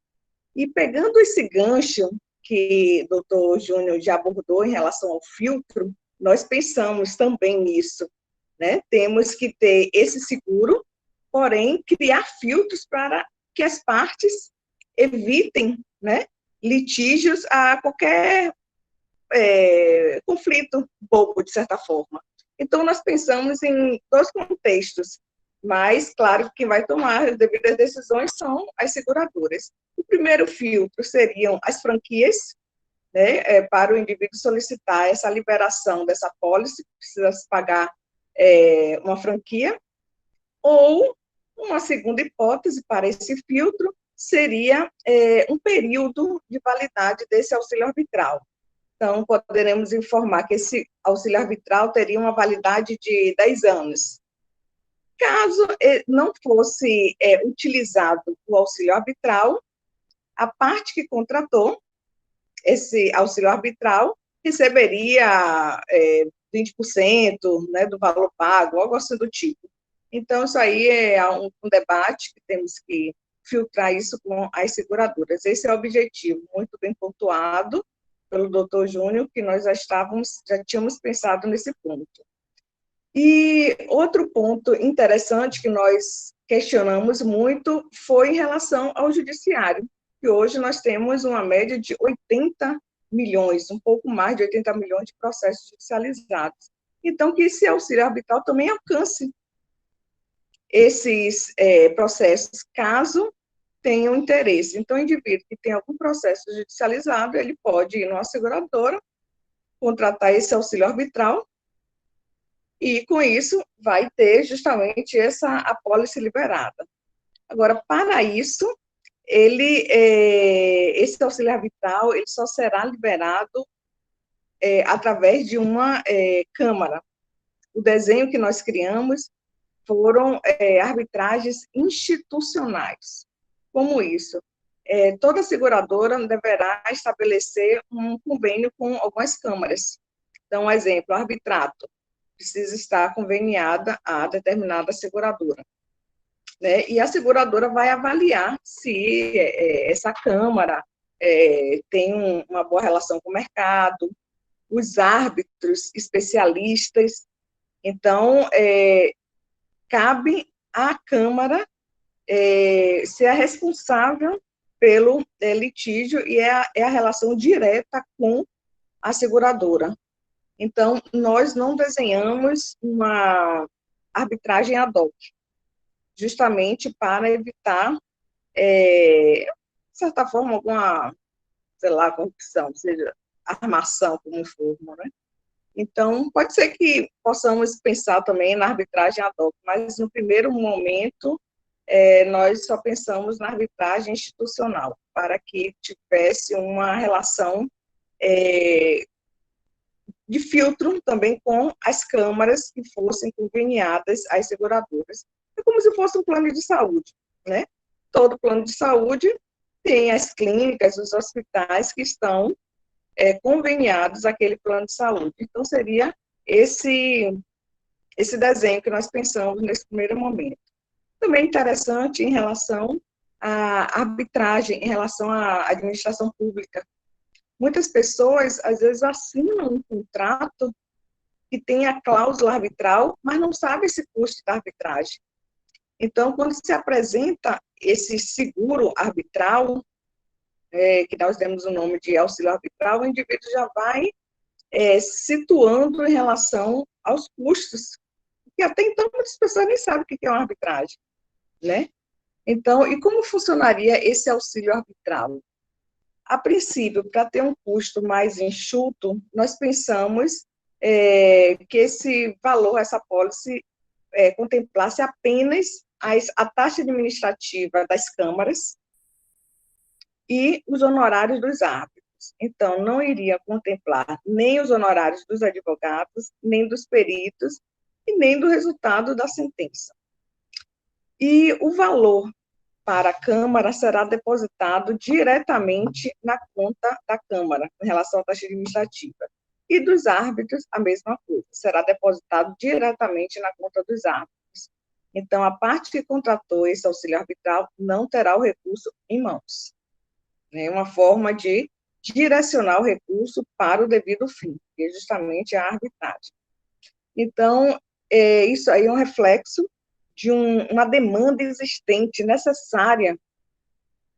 E pegando esse gancho que o doutor Júnior já abordou em relação ao filtro, nós pensamos também nisso, né? Temos que ter esse seguro, porém, criar filtros para que as partes evitem, né, litígios a qualquer conflito bobo, de certa forma. Então, nós pensamos em dois contextos, mas, claro, que quem vai tomar as devidas decisões são as seguradoras. O primeiro filtro seriam as franquias, né, para o indivíduo solicitar essa liberação dessa pólice, precisa se pagar uma franquia, ou Uma segunda hipótese para esse filtro seria um período de validade desse auxílio arbitral. Então, poderemos informar que esse auxílio arbitral teria uma validade de 10 anos. Caso não fosse utilizado o auxílio arbitral, a parte que contratou esse auxílio arbitral receberia 20%, né, do valor pago, algo assim do tipo. Então, isso aí é um debate que temos que filtrar isso com as seguradoras. Esse é o objetivo, muito bem pontuado pelo doutor Júnior, que nós já tínhamos pensado nesse ponto. E outro ponto interessante que nós questionamos muito foi em relação ao judiciário, que hoje nós temos uma média de 80 milhões, um pouco mais de 80 milhões de processos judicializados. Então, que esse auxílio arbitral também alcance esses processos, caso tenham interesse. Então, o indivíduo que tem algum processo judicializado, ele pode ir numa seguradora, contratar esse auxílio arbitral, e, com isso, vai ter justamente essa apólice liberada. Agora, para isso, esse auxílio arbitral ele só será liberado através de uma Câmara. O desenho que nós criamos foram arbitragens institucionais. Como isso? Toda seguradora deverá estabelecer um convênio com algumas câmaras. Então, um exemplo, o arbitrato precisa estar conveniada a determinada seguradora, né? E a seguradora vai avaliar se essa câmara tem uma boa relação com o mercado, os árbitros especialistas. Então, cabe à Câmara ser a responsável pelo litígio e é a relação direta com a seguradora. Então, nós não desenhamos uma arbitragem ad hoc, justamente para evitar, de certa forma, alguma, sei lá, corrupção, seja armação, como for, né? Então, pode ser que possamos pensar também na arbitragem ad hoc, mas no primeiro momento, nós só pensamos na arbitragem institucional, para que tivesse uma relação de filtro também com as câmaras que fossem conveniadas às seguradoras. É como se fosse um plano de saúde, né? Todo plano de saúde tem as clínicas, os hospitais que estão conveniados àquele plano de saúde. Então, seria esse desenho que nós pensamos nesse primeiro momento. Também interessante em relação à arbitragem, em relação à administração pública. Muitas pessoas, às vezes, assinam um contrato que tem a cláusula arbitral, mas não sabe esse custo da arbitragem. Então, quando se apresenta esse seguro arbitral, que nós demos o nome de auxílio arbitral, o indivíduo já vai situando em relação aos custos, que até então muitas pessoas nem sabem o que é uma arbitragem, né? Então, e como funcionaria esse auxílio arbitral? A princípio, para ter um custo mais enxuto, nós pensamos que esse valor, essa apólice, contemplasse apenas a taxa administrativa das câmaras e os honorários dos árbitros. Então, não iria contemplar nem os honorários dos advogados, nem dos peritos, e nem do resultado da sentença. E o valor para a Câmara será depositado diretamente na conta da Câmara, em relação à taxa administrativa. E dos árbitros, a mesma coisa, será depositado diretamente na conta dos árbitros. Então, a parte que contratou esse auxílio arbitral não terá o recurso em mãos. É uma forma de direcionar o recurso para o devido fim, que é justamente a arbitragem. Então, isso aí é um reflexo de uma demanda existente, necessária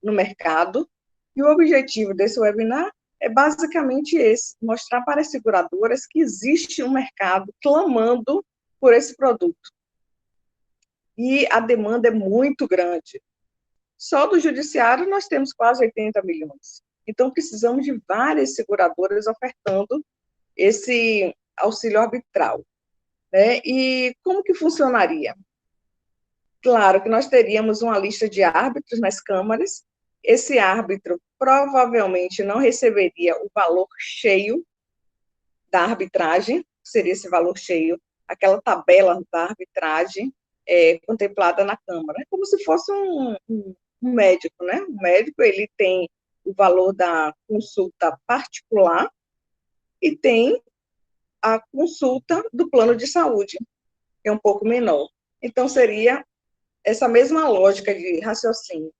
no mercado, e o objetivo desse webinar é basicamente esse, mostrar para as seguradoras que existe um mercado clamando por esse produto. E a demanda é muito grande. Só do judiciário nós temos quase 80 milhões. Então, precisamos de várias seguradoras ofertando esse auxílio arbitral, né? E como que funcionaria? Claro que nós teríamos uma lista de árbitros nas câmaras. Esse árbitro provavelmente não receberia o valor cheio da arbitragem, seria esse valor cheio, aquela tabela da arbitragem contemplada na Câmara. É como se fosse um médico, né? O médico, ele tem o valor da consulta particular e tem a consulta do plano de saúde, que é um pouco menor. Então, seria essa mesma lógica de raciocínio.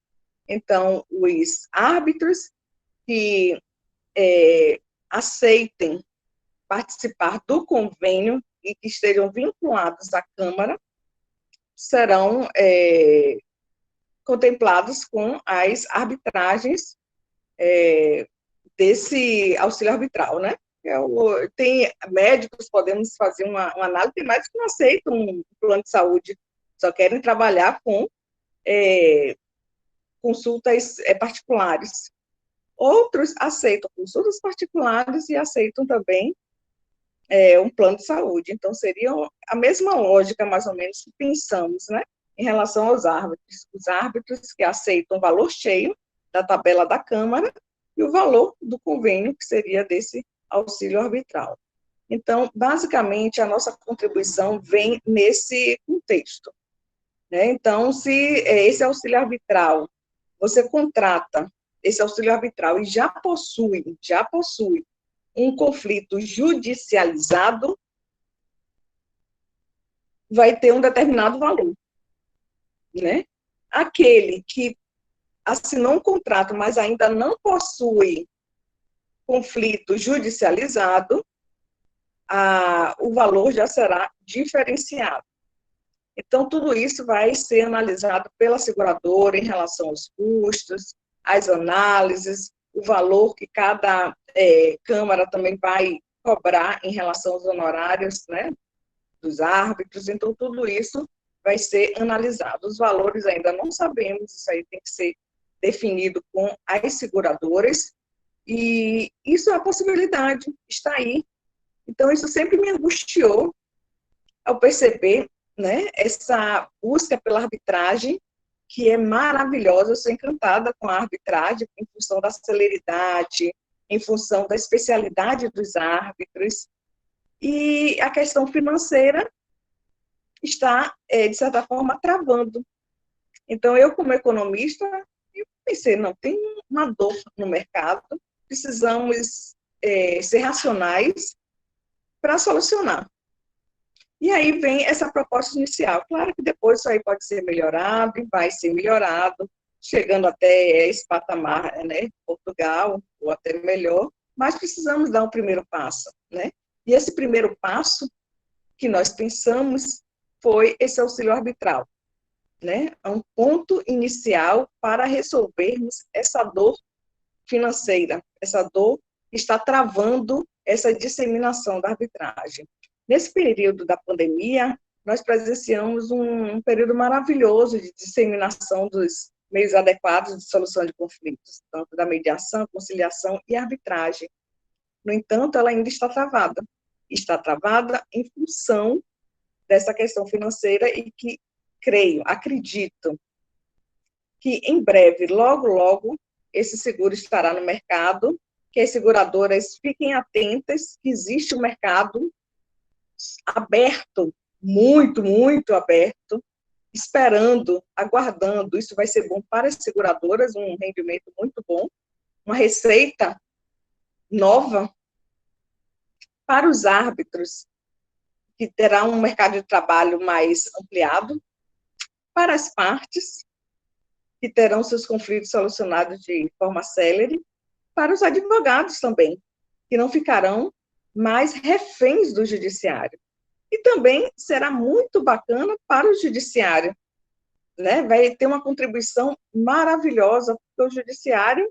Então, os árbitros que aceitem participar do convênio e que estejam vinculados à Câmara serão contemplados com as arbitragens desse auxílio arbitral, né? Tem médicos, podemos fazer uma análise, tem médicos que não aceitam um plano de saúde, só querem trabalhar com consultas particulares. Outros aceitam consultas particulares e aceitam também um plano de saúde. Então, seria a mesma lógica, mais ou menos, que pensamos, né, em relação aos árbitros. Os árbitros que aceitam o valor cheio da tabela da Câmara e o valor do convênio, que seria desse auxílio arbitral. Então, basicamente, a nossa contribuição vem nesse contexto, né? Então, se esse auxílio arbitral, você contrata esse auxílio arbitral e já possui um conflito judicializado, vai ter um determinado valor, né? Aquele que assinou um contrato, mas ainda não possui conflito judicializado, o valor já será diferenciado. Então, tudo isso vai ser analisado pela seguradora em relação aos custos, as análises, o valor que cada Câmara também vai cobrar em relação aos honorários, né, dos árbitros. Então, tudo isso vai ser analisado. Os valores ainda não sabemos, isso aí tem que ser definido com as seguradoras, e isso é a possibilidade, está aí. Então, isso sempre me angustiou ao perceber, né, essa busca pela arbitragem, que é maravilhosa. Eu sou encantada com a arbitragem, em função da celeridade, em função da especialidade dos árbitros, e a questão financeira está, de certa forma, travando. Então, eu, como economista, eu pensei, não, tem uma dor no mercado, precisamos ser racionais para solucionar. E aí vem essa proposta inicial. Claro que depois isso aí pode ser melhorado, e vai ser melhorado, chegando até esse patamar, né, Portugal, ou até melhor, mas precisamos dar um primeiro passo, né? E esse primeiro passo que nós pensamos foi esse auxílio arbitral, né? É um ponto inicial para resolvermos essa dor financeira, essa dor que está travando essa disseminação da arbitragem. Nesse período da pandemia, nós presenciamos um período maravilhoso de disseminação dos meios adequados de solução de conflitos, tanto da mediação, conciliação e arbitragem. No entanto, ela ainda está travada. Está travada em função dessa questão financeira e que acredito, que em breve, logo, logo, esse seguro estará no mercado, que as seguradoras fiquem atentas, que existe um mercado aberto, muito, muito aberto, esperando, aguardando. Isso vai ser bom para as seguradoras, um rendimento muito bom, uma receita nova para os árbitros, que terá um mercado de trabalho mais ampliado, para as partes, que terão seus conflitos solucionados de forma célere, para os advogados também, que não ficarão mais reféns do judiciário. E também será muito bacana para o judiciário, né? Vai ter uma contribuição maravilhosa, porque o judiciário,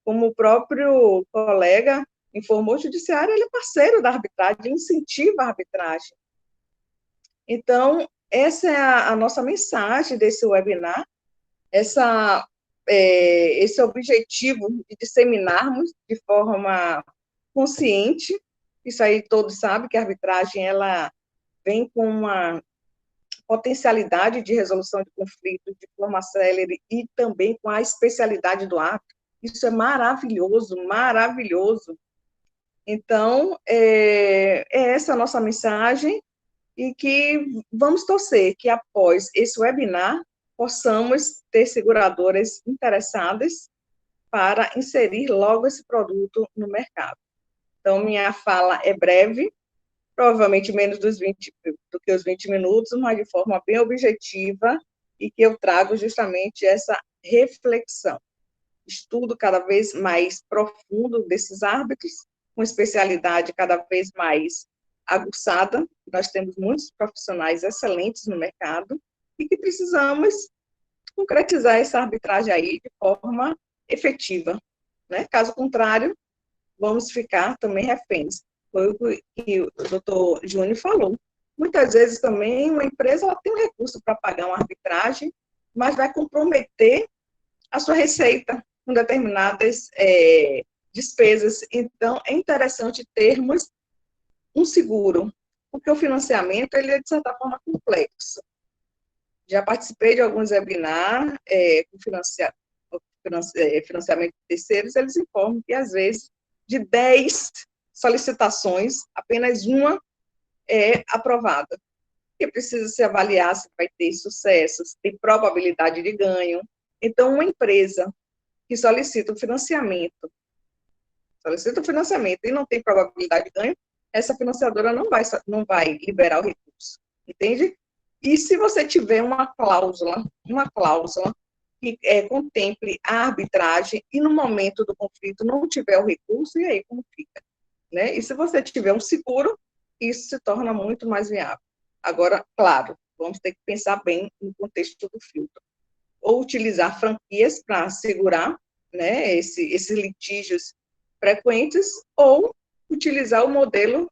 como o próprio colega informou, o judiciário ele é parceiro da arbitragem, incentiva a arbitragem. Então, essa é a nossa mensagem desse webinar, esse objetivo de disseminarmos de forma consciente. Isso aí todos sabem que a arbitragem ela vem com uma potencialidade de resolução de conflito, de forma célere e também com a especialidade do ato. Isso é maravilhoso, maravilhoso. Então, é essa a nossa mensagem e que vamos torcer que após esse webinar possamos ter seguradoras interessadas para inserir logo esse produto no mercado. Então, minha fala é breve, provavelmente menos do que os 20 minutos, mas de forma bem objetiva, e que eu trago justamente essa reflexão. Estudo cada vez mais profundo desses árbitros, com especialidade cada vez mais aguçada. Nós temos muitos profissionais excelentes no mercado e que precisamos concretizar essa arbitragem aí de forma efetiva, né? Caso contrário, vamos ficar também reféns. Foi o que o doutor Júnior falou. Muitas vezes também uma empresa ela tem um recurso para pagar uma arbitragem, mas vai comprometer a sua receita com determinadas despesas. Então, é interessante termos um seguro, porque o financiamento ele é, de certa forma, complexo. Já participei de alguns webinars com financiamento de terceiros, eles informam que, às vezes, de 10 solicitações, apenas uma é aprovada. Porque precisa se avaliar se vai ter sucesso, se tem probabilidade de ganho. Então, uma empresa que solicita o financiamento e não tem probabilidade de ganho, essa financiadora não vai liberar o recurso, entende? E se você tiver uma cláusula que contemple a arbitragem e no momento do conflito não tiver o recurso, e aí como fica? Né? E se você tiver um seguro, isso se torna muito mais viável. Agora, claro, vamos ter que pensar bem no contexto do filtro. Ou utilizar franquias para segurar, né, esses litígios frequentes, ou utilizar o modelo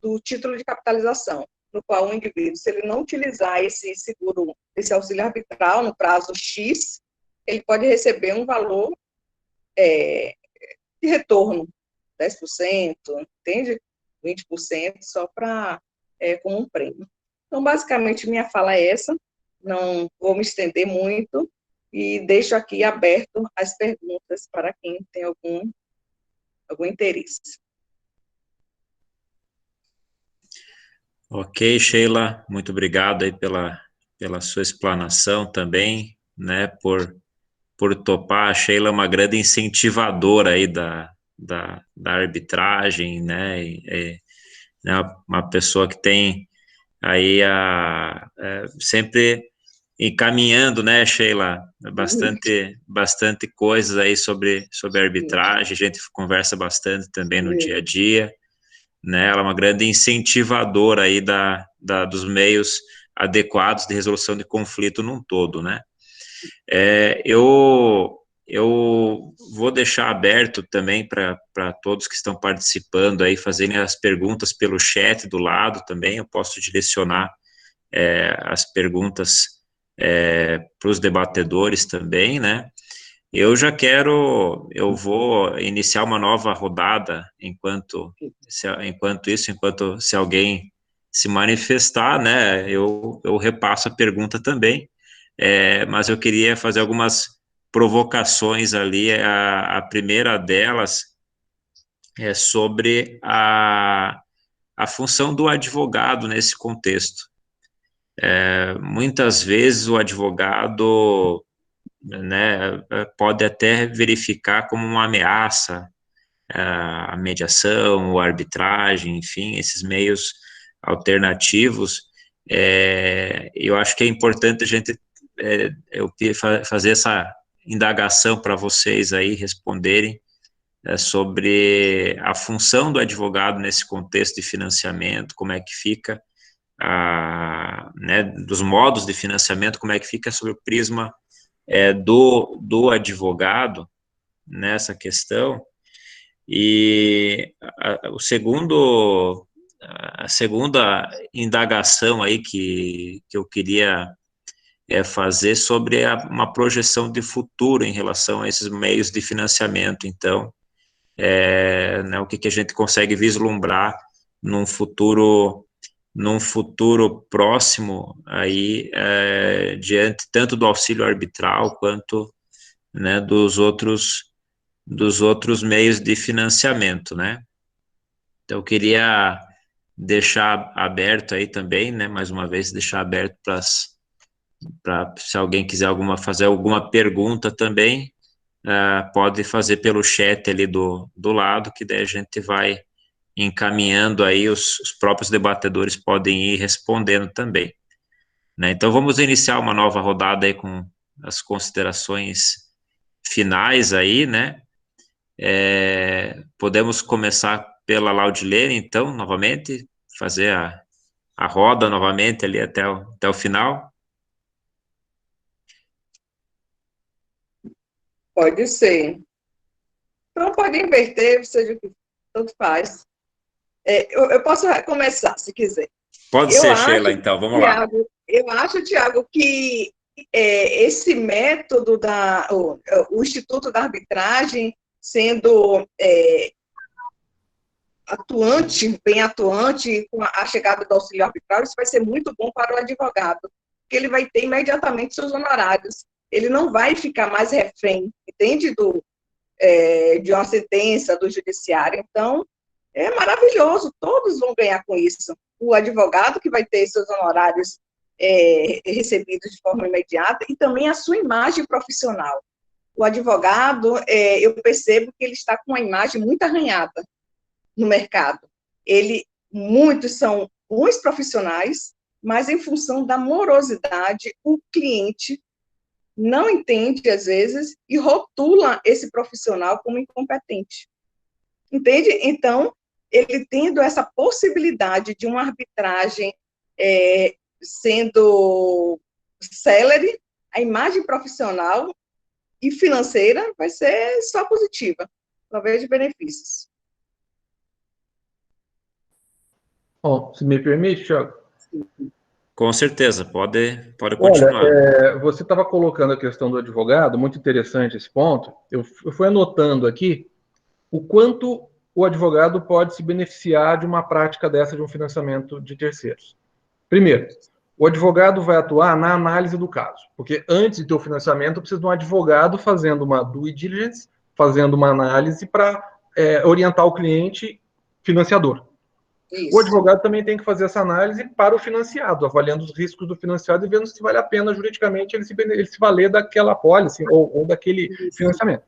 do título de capitalização, no qual o indivíduo, se ele não utilizar esse seguro, esse auxílio arbitral no prazo X, ele pode receber um valor de retorno, 10%, entende? 20%, só como um prêmio. Então, basicamente, minha fala é essa, não vou me estender muito, e deixo aqui aberto as perguntas para quem tem algum interesse. Ok, Sheila, muito obrigado aí pela sua explanação também, né, por topar. A Sheila é uma grande incentivadora aí da arbitragem, né, né, uma pessoa que tem aí sempre encaminhando, né, Sheila, bastante coisas aí sobre arbitragem, a gente conversa bastante também no dia a dia, né, ela é uma grande incentivadora aí dos meios adequados de resolução de conflito num todo, né. Eu vou deixar aberto também para todos que estão participando aí, fazerem as perguntas pelo chat do lado também, eu posso direcionar as perguntas para os debatedores também, né. Eu vou iniciar uma nova rodada enquanto se alguém se manifestar, né, eu repasso a pergunta também, mas eu queria fazer algumas provocações ali. A primeira delas é sobre a função do advogado nesse contexto. Muitas vezes o advogado, né, pode até verificar como uma ameaça a mediação, a arbitragem, enfim, esses meios alternativos. Eu acho que é importante a gente fazer essa indagação para vocês aí responderem sobre a função do advogado nesse contexto de financiamento, como é que fica, né, dos modos de financiamento, como é que fica sob o prisma do advogado nessa questão. E a segunda indagação aí que eu queria fazer sobre uma projeção de futuro em relação a esses meios de financiamento. Então, né, o que a gente consegue vislumbrar num futuro num futuro próximo, aí, diante tanto do auxílio arbitral, quanto, né, dos outros meios de financiamento, né? Então, eu queria deixar aberto aí também, né, mais uma vez, deixar aberto para se alguém quiser fazer alguma pergunta também, pode fazer pelo chat ali do lado, que daí a gente vai encaminhando aí, os próprios debatedores podem ir respondendo também, né? Então, vamos iniciar uma nova rodada aí com as considerações finais aí, né? Podemos começar pela Laudilene, então, novamente, fazer a roda novamente ali até o final. Pode ser. Então, pode inverter, seja o que tanto faz. Eu posso começar, se quiser. Pode ser, Sheila, então, vamos lá. Eu acho, Tiago, que esse método o Instituto da Arbitragem sendo bem atuante, com a chegada do auxílio arbitral, isso vai ser muito bom para o advogado, porque ele vai ter imediatamente seus honorários. Ele não vai ficar mais refém, entende, de uma sentença do judiciário. Então, é maravilhoso, todos vão ganhar com isso. O advogado, que vai ter seus honorários recebidos de forma imediata, e também a sua imagem profissional. O advogado, eu percebo que ele está com uma imagem muito arranhada no mercado. Muitos são bons profissionais, mas em função da morosidade, o cliente não entende, às vezes, e rotula esse profissional como incompetente. Entende? Então, ele tendo essa possibilidade de uma arbitragem sendo célere, a imagem profissional e financeira vai ser só positiva. Só vejo benefícios. Bom, se me permite, Thiago? Com certeza, pode continuar. Olha, você estava colocando a questão do advogado, muito interessante esse ponto. Eu fui anotando aqui o quanto o advogado pode se beneficiar de uma prática dessa, de um financiamento de terceiros. Primeiro, o advogado vai atuar na análise do caso, porque antes de ter o financiamento, precisa de um advogado fazendo uma due diligence, fazendo uma análise para orientar o cliente financiador. Isso. O advogado também tem que fazer essa análise para o financiado, avaliando os riscos do financiado e vendo se vale a pena juridicamente ele se valer daquela apólice ou daquele financiamento.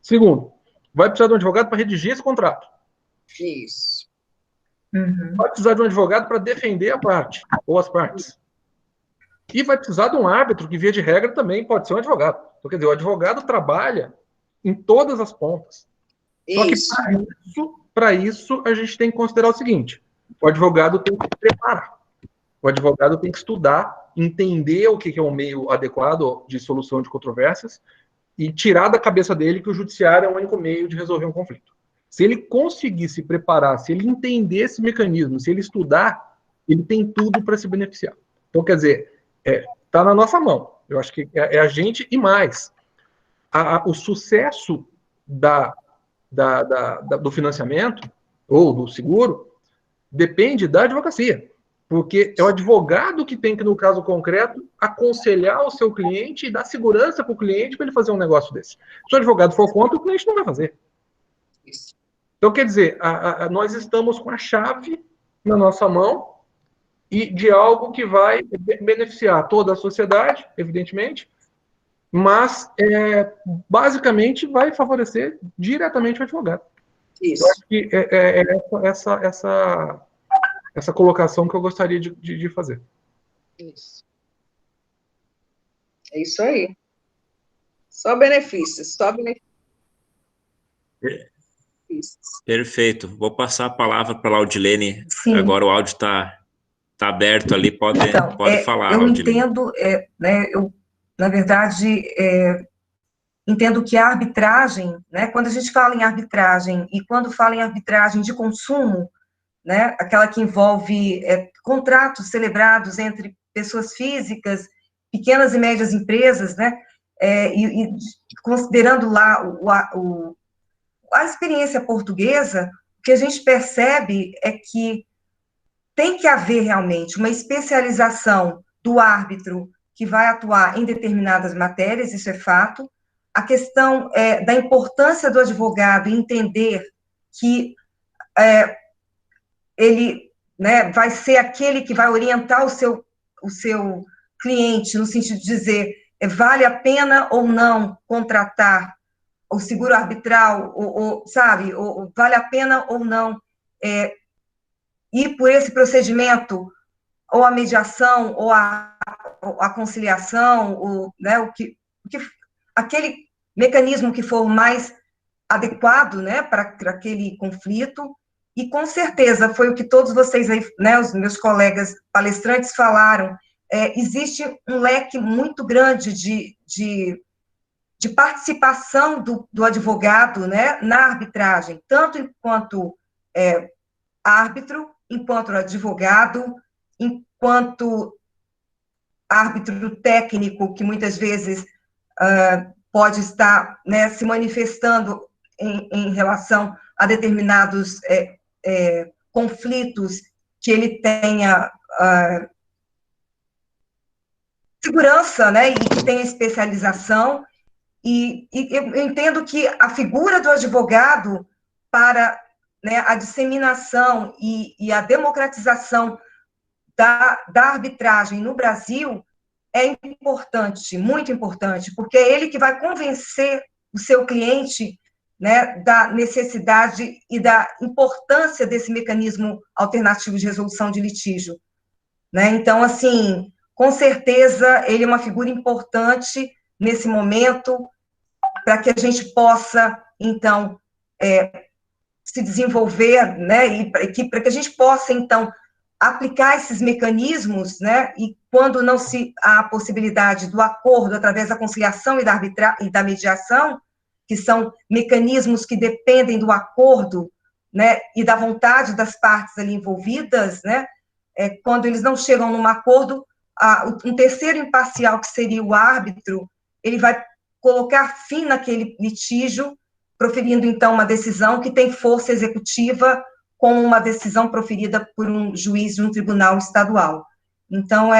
Segundo, vai precisar de um advogado para redigir esse contrato. Isso. Uhum. Vai precisar de um advogado para defender a parte, ou as partes. E vai precisar de um árbitro, que via de regra também pode ser um advogado. Então, quer dizer, o advogado trabalha em todas as pontas. Isso. Só que para isso, a gente tem que considerar o seguinte: o advogado tem que se preparar. O advogado tem que estudar, entender o que é um meio adequado de solução de controvérsias e tirar da cabeça dele que o judiciário é o único meio de resolver um conflito. Se ele conseguir se preparar, se ele entender esse mecanismo, se ele estudar, ele tem tudo para se beneficiar. Então, quer dizer, está na nossa mão. Eu acho que é a gente e mais. O sucesso do financiamento ou do seguro depende da advocacia, porque é o advogado que tem que, no caso concreto, aconselhar o seu cliente e dar segurança para o cliente para ele fazer um negócio desse. Se o advogado for contra, o cliente não vai fazer. Então, quer dizer, nós estamos com a chave na nossa mão e de algo que vai beneficiar toda a sociedade, evidentemente, mas basicamente vai favorecer diretamente o advogado. Isso. Eu acho que essa colocação que eu gostaria de fazer. Isso. É isso aí. Só benefícios, só benefícios. Perfeito. Vou passar a palavra para a Laudilene. Sim. Agora o áudio está aberto ali, pode falar, eu Laudilene. Entendo, né, na verdade, entendo que a arbitragem, né, quando a gente fala em arbitragem e quando fala em arbitragem de consumo, né, aquela que envolve contratos celebrados entre pessoas físicas, pequenas e médias empresas, né, e considerando lá a experiência portuguesa, o que a gente percebe é que tem que haver realmente uma especialização do árbitro que vai atuar em determinadas matérias, isso é fato. A questão da importância do advogado entender que ele, né, vai ser aquele que vai orientar o seu cliente, no sentido de dizer, vale a pena ou não contratar o seguro arbitral, sabe, ou vale a pena ou não ir por esse procedimento, ou a mediação, ou a conciliação, ou, né, aquele mecanismo que for mais adequado, né, para aquele conflito. E com certeza foi o que todos vocês aí, né, os meus colegas palestrantes falaram, existe um leque muito grande de participação do advogado, né, na arbitragem, tanto enquanto árbitro, enquanto advogado, enquanto árbitro técnico, que muitas vezes pode estar, né, se manifestando em relação a determinados conflitos que ele tenha segurança, né, e que tenha especialização. E eu entendo que a figura do advogado para, né, a disseminação e a democratização da arbitragem no Brasil é importante, muito importante, porque é ele que vai convencer o seu cliente, né, da necessidade e da importância desse mecanismo alternativo de resolução de litígio, né? Então, assim, com certeza, ele é uma figura importante nesse momento, para que a gente possa, então, se desenvolver, né, e para que a gente possa, então, aplicar esses mecanismos, né, e quando não se há a possibilidade do acordo através da conciliação e da mediação, que são mecanismos que dependem do acordo, né, e da vontade das partes ali envolvidas, né, quando eles não chegam num acordo, um terceiro imparcial, que seria o árbitro, ele vai colocar fim naquele litígio, proferindo, então, uma decisão que tem força executiva, como uma decisão proferida por um juiz de um tribunal estadual. Então,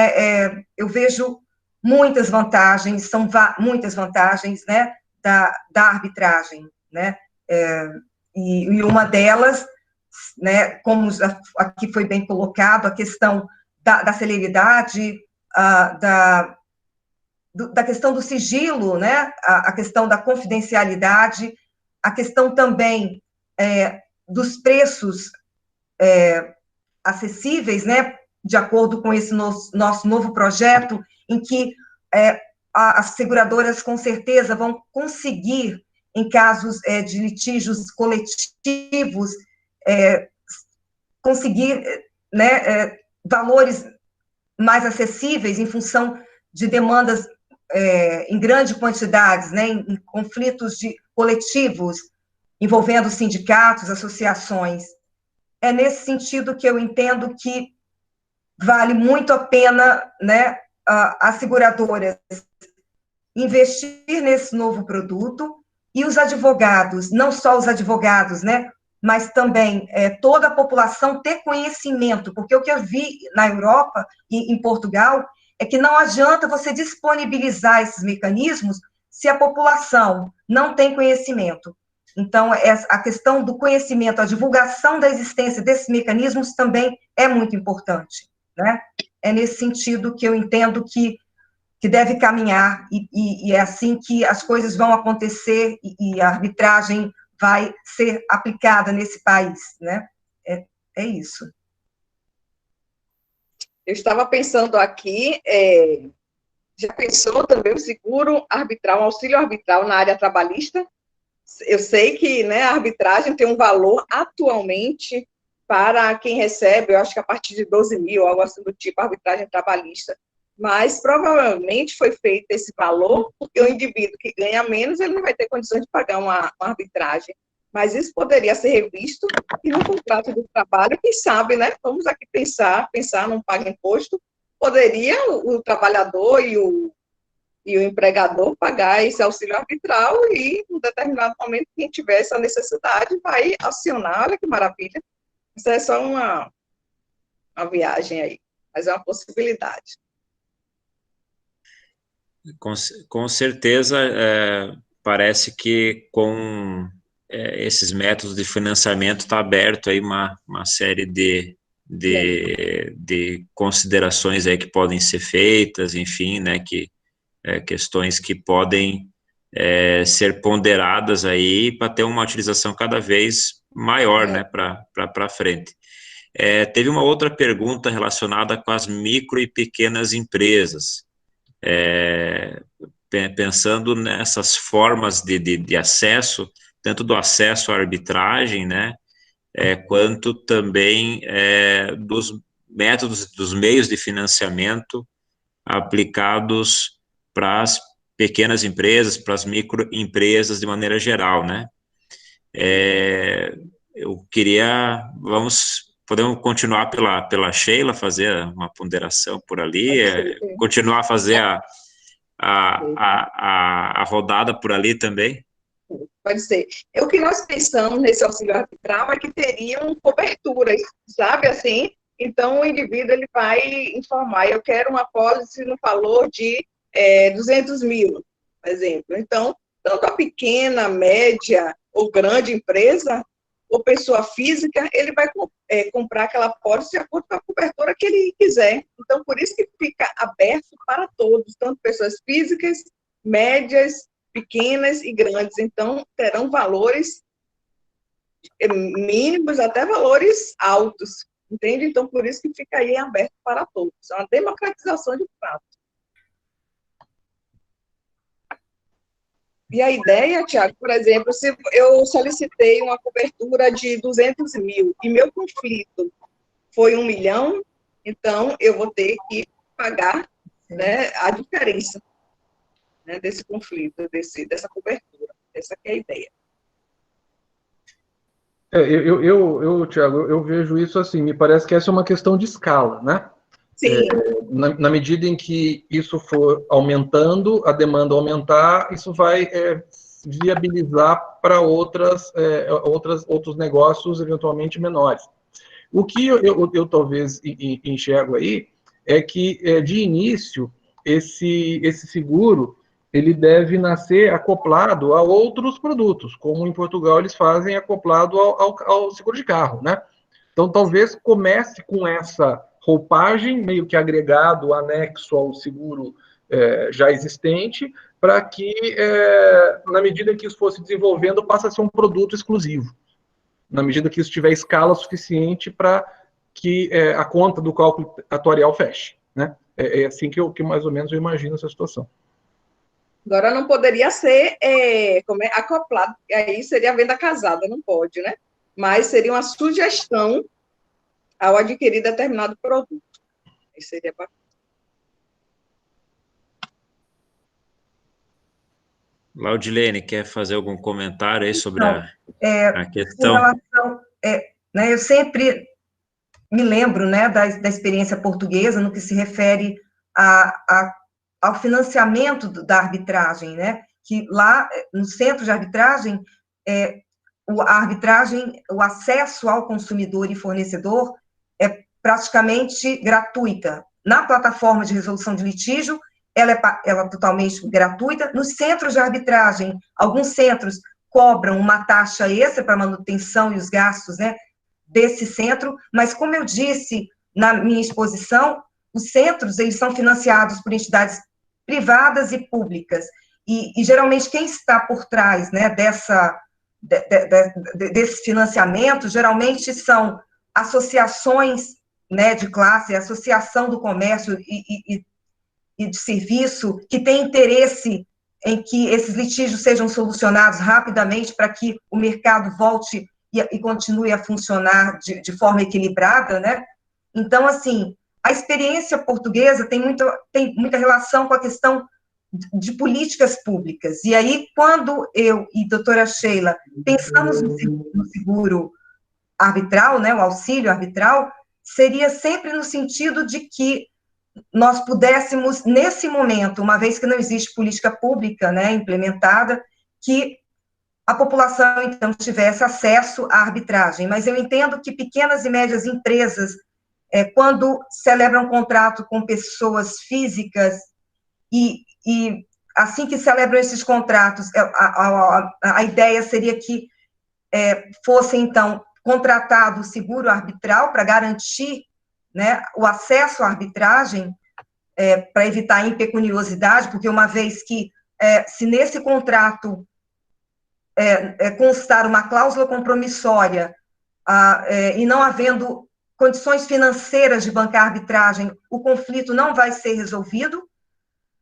eu vejo muitas vantagens, são muitas vantagens, né, da arbitragem, né, e uma delas, né, como aqui foi bem colocado, a questão da celeridade, da questão do sigilo, né, a questão da confidencialidade, a questão também dos preços acessíveis, né, de acordo com esse nosso novo projeto, em que as seguradoras, com certeza, vão conseguir, em casos de litígios coletivos, conseguir, né, valores mais acessíveis em função de demandas em grandes quantidades, né, em conflitos coletivos, envolvendo sindicatos, associações. É nesse sentido que eu entendo que vale muito a pena, né, as seguradoras investir nesse novo produto, e os advogados, não só os advogados, né, mas também toda a população ter conhecimento, porque o que eu vi na Europa e em Portugal é que não adianta você disponibilizar esses mecanismos se a população não tem conhecimento. Então, a questão do conhecimento, a divulgação da existência desses mecanismos também é muito importante, né? É nesse sentido que eu entendo que deve caminhar, e é assim que as coisas vão acontecer, e a arbitragem vai ser aplicada nesse país, né? É isso. Eu estava pensando aqui, já pensou também o seguro arbitral, um auxílio arbitral na área trabalhista? Eu sei que, né, a arbitragem tem um valor atualmente para quem recebe, eu acho que a partir de 12 mil, algo assim do tipo, arbitragem trabalhista. Mas provavelmente foi feito esse valor porque o indivíduo que ganha menos, ele não vai ter condições de pagar uma arbitragem. Mas isso poderia ser revisto e no contrato do trabalho, quem sabe, né? Vamos aqui pensar não paga imposto, poderia o trabalhador e o empregador pagar esse auxílio arbitral, e, em um determinado momento, quem tiver essa necessidade vai acionar. Olha que maravilha. Isso é só uma uma viagem aí, mas é uma possibilidade. Com certeza, parece que com esses métodos de financiamento está aberto aí uma série de considerações aí que podem ser feitas, enfim, né, questões que podem ser ponderadas aí para ter uma utilização cada vez maior, né, para frente. Teve uma outra pergunta relacionada com as micro e pequenas empresas. Pensando nessas formas de acesso, tanto do acesso à arbitragem, né, quanto também dos métodos, dos meios de financiamento aplicados para as pequenas empresas, para as microempresas de maneira geral, né. Eu queria, podemos continuar pela Sheila, fazer uma ponderação por ali, continuar a fazer a rodada por ali também? Pode ser. O que nós pensamos nesse auxílio arbitral é que teriam coberturas, sabe, assim, então o indivíduo ele vai informar, eu quero uma apólice no valor de 200 mil, por exemplo. Então, tanto a pequena, média ou grande empresa, ou pessoa física, ele vai comprar aquela apólice de acordo com a cobertura que ele quiser. Então, por isso que fica aberto para todos, tanto pessoas físicas, médias, pequenas e grandes. Então, terão valores mínimos até valores altos, entende? Então, por isso que fica aí aberto para todos. É uma democratização de fato. E a ideia, Tiago, por exemplo, se eu solicitei uma cobertura de 200 mil e meu conflito foi 1 milhão, então eu vou ter que pagar, né, a diferença, né, desse conflito, dessa cobertura. Essa que é a ideia. Tiago, eu vejo isso assim, me parece que essa é uma questão de escala, né? Sim. Na medida em que isso for aumentando, a demanda aumentar, isso vai viabilizar para outros negócios eventualmente menores. O que eu talvez enxergo aí é que, de início, esse seguro ele deve nascer acoplado a outros produtos, como em Portugal eles fazem acoplado ao seguro de carro, né? Então, talvez comece com essa roupagem, meio que agregado, anexo ao seguro já existente, para que, na medida que isso fosse desenvolvendo, passe a ser um produto exclusivo. Na medida que isso tiver escala suficiente para que a conta do cálculo atuarial feche, né? É assim que mais ou menos eu imagino essa situação. Agora, não poderia ser acoplado, aí seria a venda casada, não pode, né? Mas seria uma sugestão ao adquirir determinado produto. Aí seria bacana. Laudilene, quer fazer algum comentário aí sobre a questão? Em relação, né, eu sempre me lembro, né, da experiência portuguesa no que se refere ao financiamento da arbitragem, né, que lá no centro de arbitragem, a arbitragem, o acesso ao consumidor e fornecedor é praticamente gratuita. Na plataforma de resolução de litígio, ela é totalmente gratuita. Nos centros de arbitragem, alguns centros cobram uma taxa extra para manutenção e os gastos, né, desse centro, mas como eu disse na minha exposição, os centros eles são financiados por entidades privadas e públicas, e geralmente quem está por trás, né, desse financiamento, geralmente são associações, né, de classe, associação do comércio e de serviço, que tem interesse em que esses litígios sejam solucionados rapidamente para que o mercado volte e continue a funcionar de forma equilibrada, né? Então, assim, a experiência portuguesa tem muita relação com a questão de políticas públicas. E aí, quando eu e doutora Sheila pensamos no seguro arbitral, né, o auxílio arbitral, seria sempre no sentido de que nós pudéssemos, nesse momento, uma vez que não existe política pública, né, implementada, que a população, então, tivesse acesso à arbitragem. Mas eu entendo que pequenas e médias empresas quando celebram um contrato com pessoas físicas e assim que celebram esses contratos, a ideia seria que fosse, então, contratado o seguro arbitral para garantir, né, o acesso à arbitragem, para evitar a impecuniosidade, porque uma vez que, se nesse contrato constar uma cláusula compromissória e não havendo condições financeiras de bancar a arbitragem, o conflito não vai ser resolvido,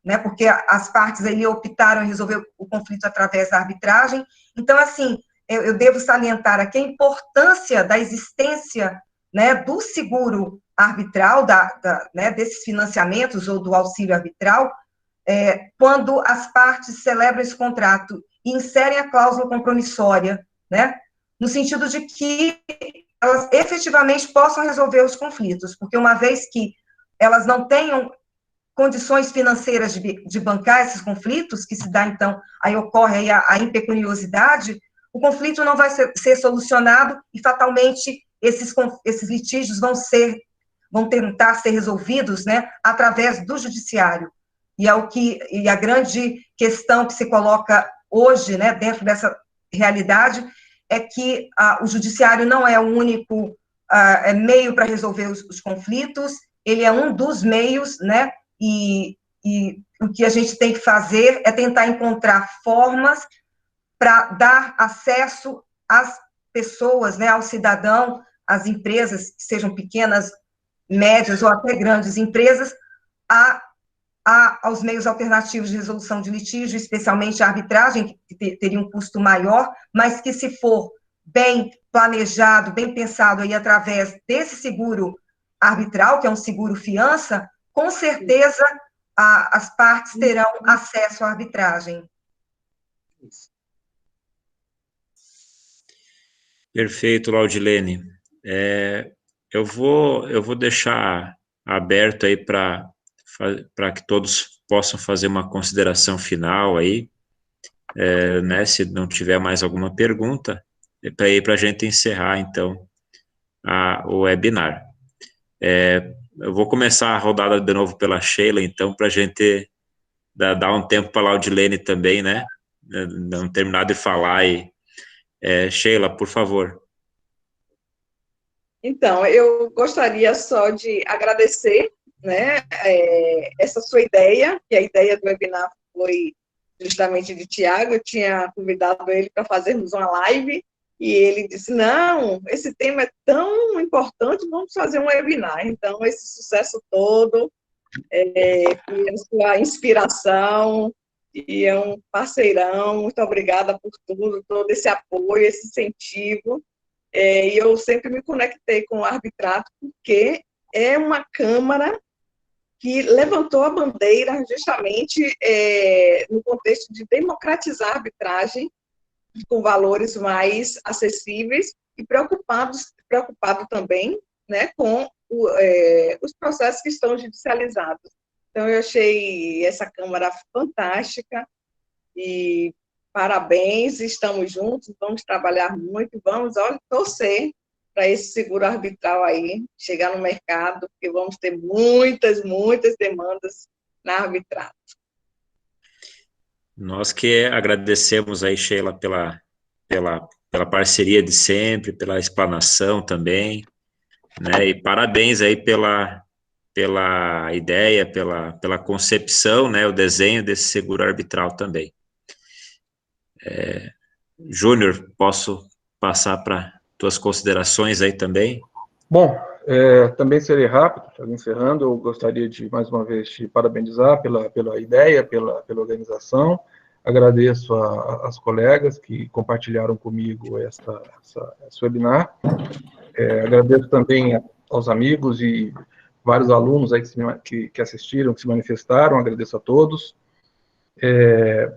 né, porque as partes aí optaram em resolver o conflito através da arbitragem. Então, assim, eu devo salientar aqui a importância da existência, né, do seguro arbitral, né, desses financiamentos ou do auxílio arbitral, quando as partes celebram esse contrato e inserem a cláusula compromissória, né, no sentido de que elas efetivamente possam resolver os conflitos, porque uma vez que elas não tenham condições financeiras de bancar esses conflitos, que se dá, então, aí ocorre aí a impecuniosidade, o conflito não vai ser solucionado e, fatalmente, esses litígios vão tentar ser resolvidos, né, através do judiciário. E a grande questão que se coloca hoje, né, dentro dessa realidade, é que o judiciário não é o único meio para resolver os conflitos, ele é um dos meios, né, e o que a gente tem que fazer é tentar encontrar formas para dar acesso às pessoas, né, ao cidadão, às empresas, sejam pequenas, médias ou até grandes empresas, aos meios alternativos de resolução de litígio, especialmente a arbitragem, que teria um custo maior, mas que, se for bem planejado, bem pensado aí através desse seguro arbitral, que é um seguro fiança, com certeza as partes terão acesso à arbitragem. Perfeito, Laudilene. Eu vou deixar aberto aí para que todos possam fazer uma consideração final aí, né, se não tiver mais alguma pergunta, para a gente encerrar, então, o webinar. Eu vou começar a rodada de novo pela Sheila, então, para a gente dar um tempo para a Laudilene também, né, não terminar de falar. Sheila, por favor. Então, eu gostaria só de agradecer, né, essa sua ideia, que a ideia do webinar foi justamente de Tiago. Eu tinha convidado ele para fazermos uma live, e ele disse, não, esse tema é tão importante, vamos fazer um webinar. Então, esse sucesso todo, e a sua inspiração, e é um parceirão, muito obrigada por tudo, todo esse apoio, esse incentivo. E eu sempre me conectei com o arbitrato, porque é uma Câmara que levantou a bandeira justamente no contexto de democratizar a arbitragem com valores mais acessíveis e preocupado também, né, com os processos que estão judicializados. Então, eu achei essa Câmara fantástica e parabéns, estamos juntos, vamos trabalhar muito, vamos torcer para esse seguro arbitral aí chegar no mercado, porque vamos ter muitas demandas na arbitragem. Nós que agradecemos aí, Sheila, pela parceria de sempre, pela explanação também, né, e parabéns aí pela ideia, pela concepção, né, o desenho desse seguro arbitral também. Júnior, posso passar para tuas considerações aí também? Bom, também serei rápido, encerrando. Eu gostaria de, mais uma vez, te parabenizar pela ideia, pela organização. Agradeço às colegas que compartilharam comigo esse webinar. Agradeço também aos amigos e vários alunos aí que assistiram, que se manifestaram. Agradeço a todos.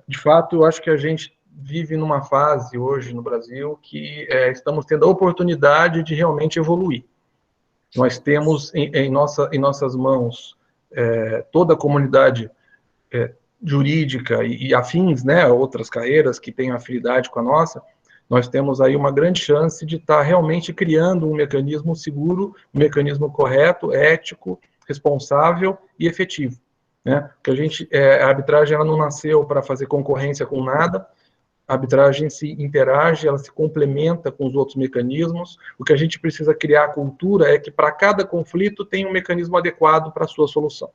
De fato, eu acho que a gente vive numa fase hoje no Brasil que estamos tendo a oportunidade de realmente evoluir. Nós temos em nossas mãos toda a comunidade jurídica e afins, né, outras carreiras que têm afinidade com a nossa, nós temos aí uma grande chance de estar realmente criando um mecanismo seguro, um mecanismo correto, ético, responsável e efetivo, né? Porque a arbitragem ela não nasceu para fazer concorrência com nada, a arbitragem se interage, ela se complementa com os outros mecanismos. O que a gente precisa criar a cultura é que para cada conflito tem um mecanismo adequado para a sua solução.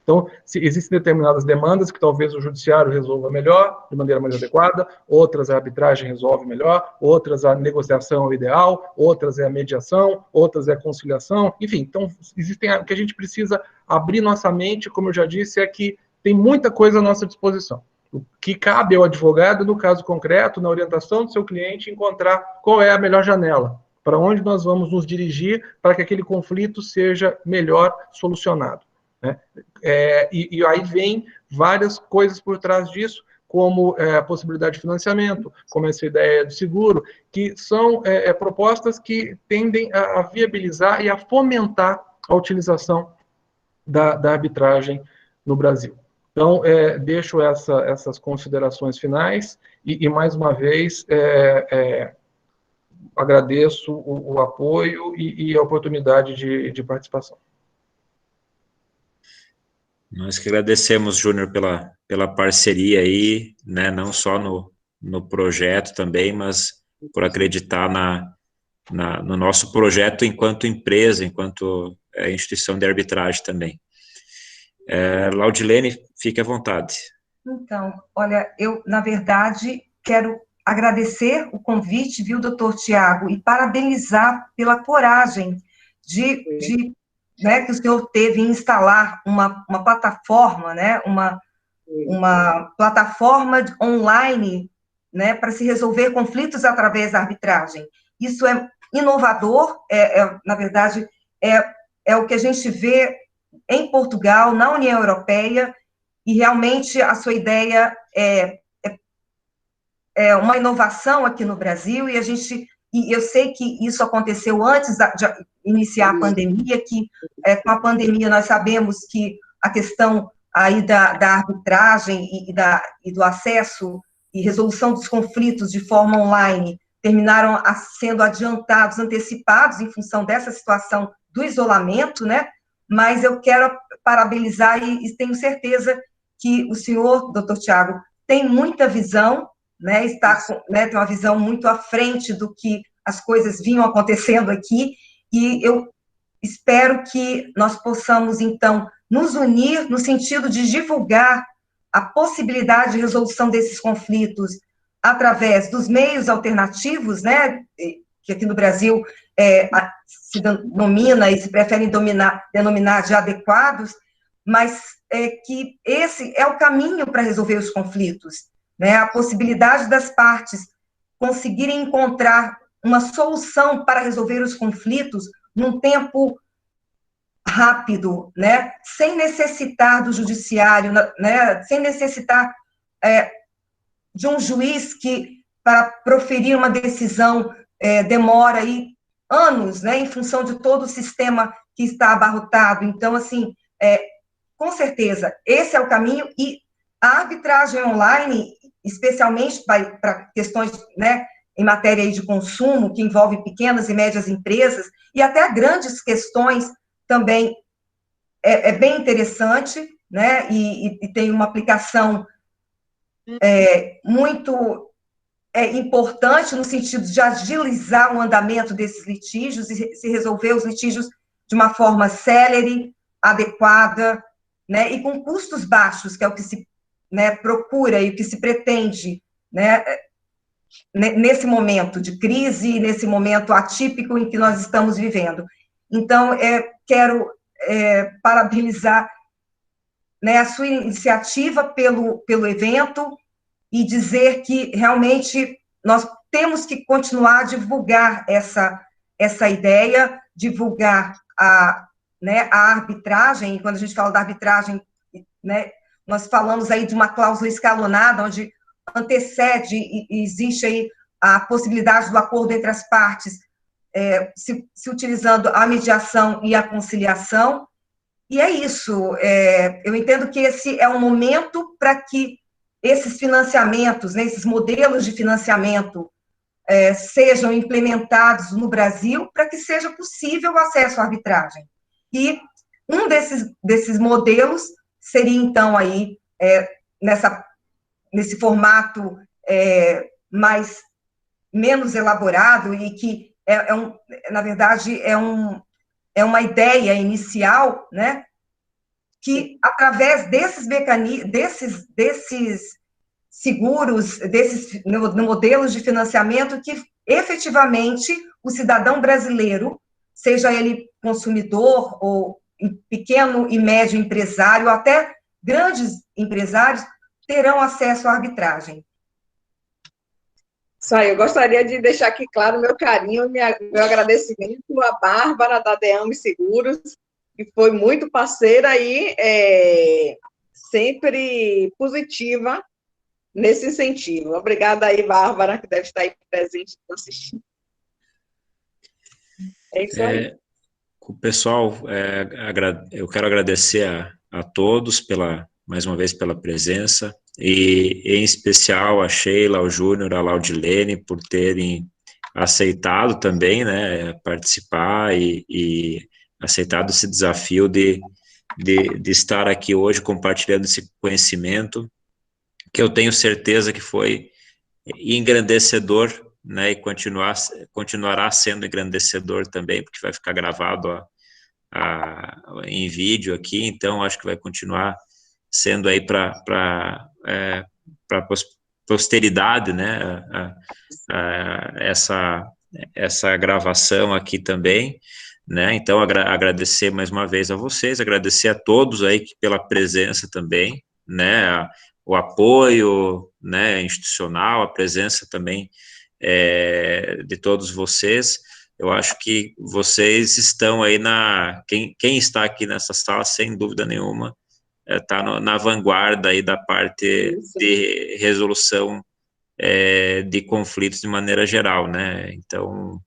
Então, se existem determinadas demandas que talvez o judiciário resolva melhor, de maneira mais adequada, outras a arbitragem resolve melhor, outras a negociação é o ideal, outras é a mediação, outras é a conciliação, enfim, então o que a gente precisa abrir nossa mente, como eu já disse, é que tem muita coisa à nossa disposição. O que cabe ao advogado, no caso concreto, na orientação do seu cliente, encontrar qual é a melhor janela, para onde nós vamos nos dirigir para que aquele conflito seja melhor solucionado. Né? E aí vem várias coisas por trás disso, como a possibilidade de financiamento, como essa ideia do seguro, que são propostas que tendem a viabilizar e a fomentar a utilização da arbitragem no Brasil. Então, deixo essas considerações finais e mais uma vez, agradeço o apoio e a oportunidade de participação. Nós que agradecemos, Júnior, pela parceria aí, né, não só no projeto também, mas por acreditar no nosso projeto enquanto empresa, enquanto instituição de arbitragem também. Laudilene, fique à vontade. Então, olha, eu, na verdade, quero agradecer o convite, viu, doutor Tiago, e parabenizar pela coragem né, que o senhor teve em instalar uma plataforma, né, uma plataforma online, né, para se resolver conflitos através da arbitragem. Isso é inovador, na verdade, é o que a gente vê em Portugal, na União Europeia, e realmente a sua ideia é uma inovação aqui no Brasil, e eu sei que isso aconteceu antes de iniciar a pandemia, que com a pandemia nós sabemos que a questão aí da arbitragem e do acesso e resolução dos conflitos de forma online terminaram sendo adiantados, antecipados em função dessa situação do isolamento, né? Mas eu quero parabenizar e tenho certeza que o senhor, doutor Tiago, tem muita visão, né, tem uma visão muito à frente do que as coisas vinham acontecendo aqui, e eu espero que nós possamos, então, nos unir no sentido de divulgar a possibilidade de resolução desses conflitos através dos meios alternativos, né, que aqui no Brasil se denomina e se preferem denominar de adequados, mas que esse é o caminho para resolver os conflitos, né, a possibilidade das partes conseguirem encontrar uma solução para resolver os conflitos num tempo rápido, né, sem necessitar do judiciário, né, sem necessitar de um juiz que, para proferir uma decisão, demora aí anos, né, em função de todo o sistema que está abarrotado. Então, assim, com certeza, esse é o caminho, e a arbitragem online, especialmente para questões, né, em matéria de consumo, que envolve pequenas e médias empresas, e até grandes questões também, é bem interessante, né, e tem uma aplicação muito importante no sentido de agilizar o andamento desses litígios e se resolver os litígios de uma forma célere, adequada, né, e com custos baixos, que é o que se, né, procura e o que se pretende, né, nesse momento de crise, nesse momento atípico em que nós estamos vivendo. Então, quero parabenizar, né, a sua iniciativa pelo evento e dizer que realmente nós temos que continuar a divulgar essa ideia, divulgar né, a arbitragem. E quando a gente fala da arbitragem, né, nós falamos aí de uma cláusula escalonada, onde antecede e existe aí a possibilidade do acordo entre as partes, se utilizando a mediação e a conciliação. E é isso. Eu entendo que esse é um momento para que esses financiamentos, né, esses modelos de financiamento sejam implementados no Brasil para que seja possível o acesso à arbitragem. E um desses modelos seria, então, aí, nesse formato menos elaborado e que, na verdade, é uma ideia inicial, né, que, através desses mecanismos, desses seguros, desses modelos de financiamento, que efetivamente o cidadão brasileiro, seja ele consumidor ou pequeno e médio empresário, até grandes empresários, terão acesso à arbitragem. Isso aí, eu gostaria de deixar aqui claro o meu carinho, meu agradecimento à Bárbara, da Deame Seguros, que foi muito parceira e sempre positiva nesse incentivo. Obrigada aí, Bárbara, que deve estar aí presente assistindo. É isso aí. Pessoal, eu quero agradecer a todos mais uma vez pela presença, e em especial a Sheila, ao Júnior, a Laudilene, por terem aceitado também, né, participar e aceitado esse desafio de estar aqui hoje compartilhando esse conhecimento, que eu tenho certeza que foi engrandecedor, né, e continuará sendo engrandecedor também, porque vai ficar gravado em vídeo aqui, então acho que vai continuar sendo aí para posteridade, né, essa gravação aqui também, né, então agradecer mais uma vez a vocês, agradecer a todos aí pela presença também, né, o apoio, né, institucional, a presença também de todos vocês. Eu acho que vocês estão aí quem está aqui nessa sala, sem dúvida nenhuma, está na vanguarda aí da parte de resolução de conflitos de maneira geral, né? Então,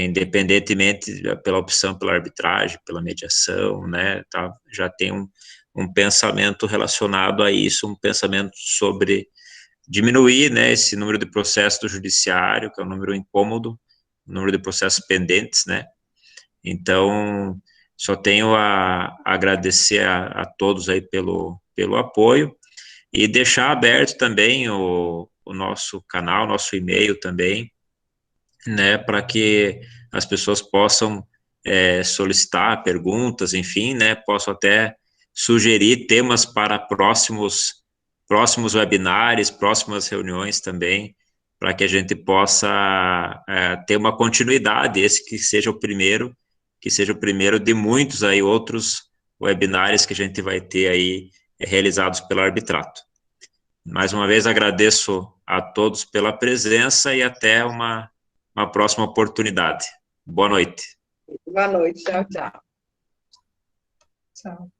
independentemente pela opção pela arbitragem, pela mediação, né? Já tem um pensamento relacionado a isso, um pensamento sobre diminuir, né, esse número de processos do judiciário, que é um número incômodo, o número de processos pendentes, né? Então, só tenho a agradecer a todos aí pelo apoio e deixar aberto também o nosso canal, nosso e-mail também, né, para que as pessoas possam solicitar perguntas, enfim, né, possam até sugerir temas para próximos webinários, próximas reuniões também, para que a gente possa ter uma continuidade, que seja o primeiro de muitos aí outros webinários que a gente vai ter aí realizados pela Arbitrato. Mais uma vez agradeço a todos pela presença e até uma próxima oportunidade. Boa noite. Boa noite, tchau, tchau. Tchau.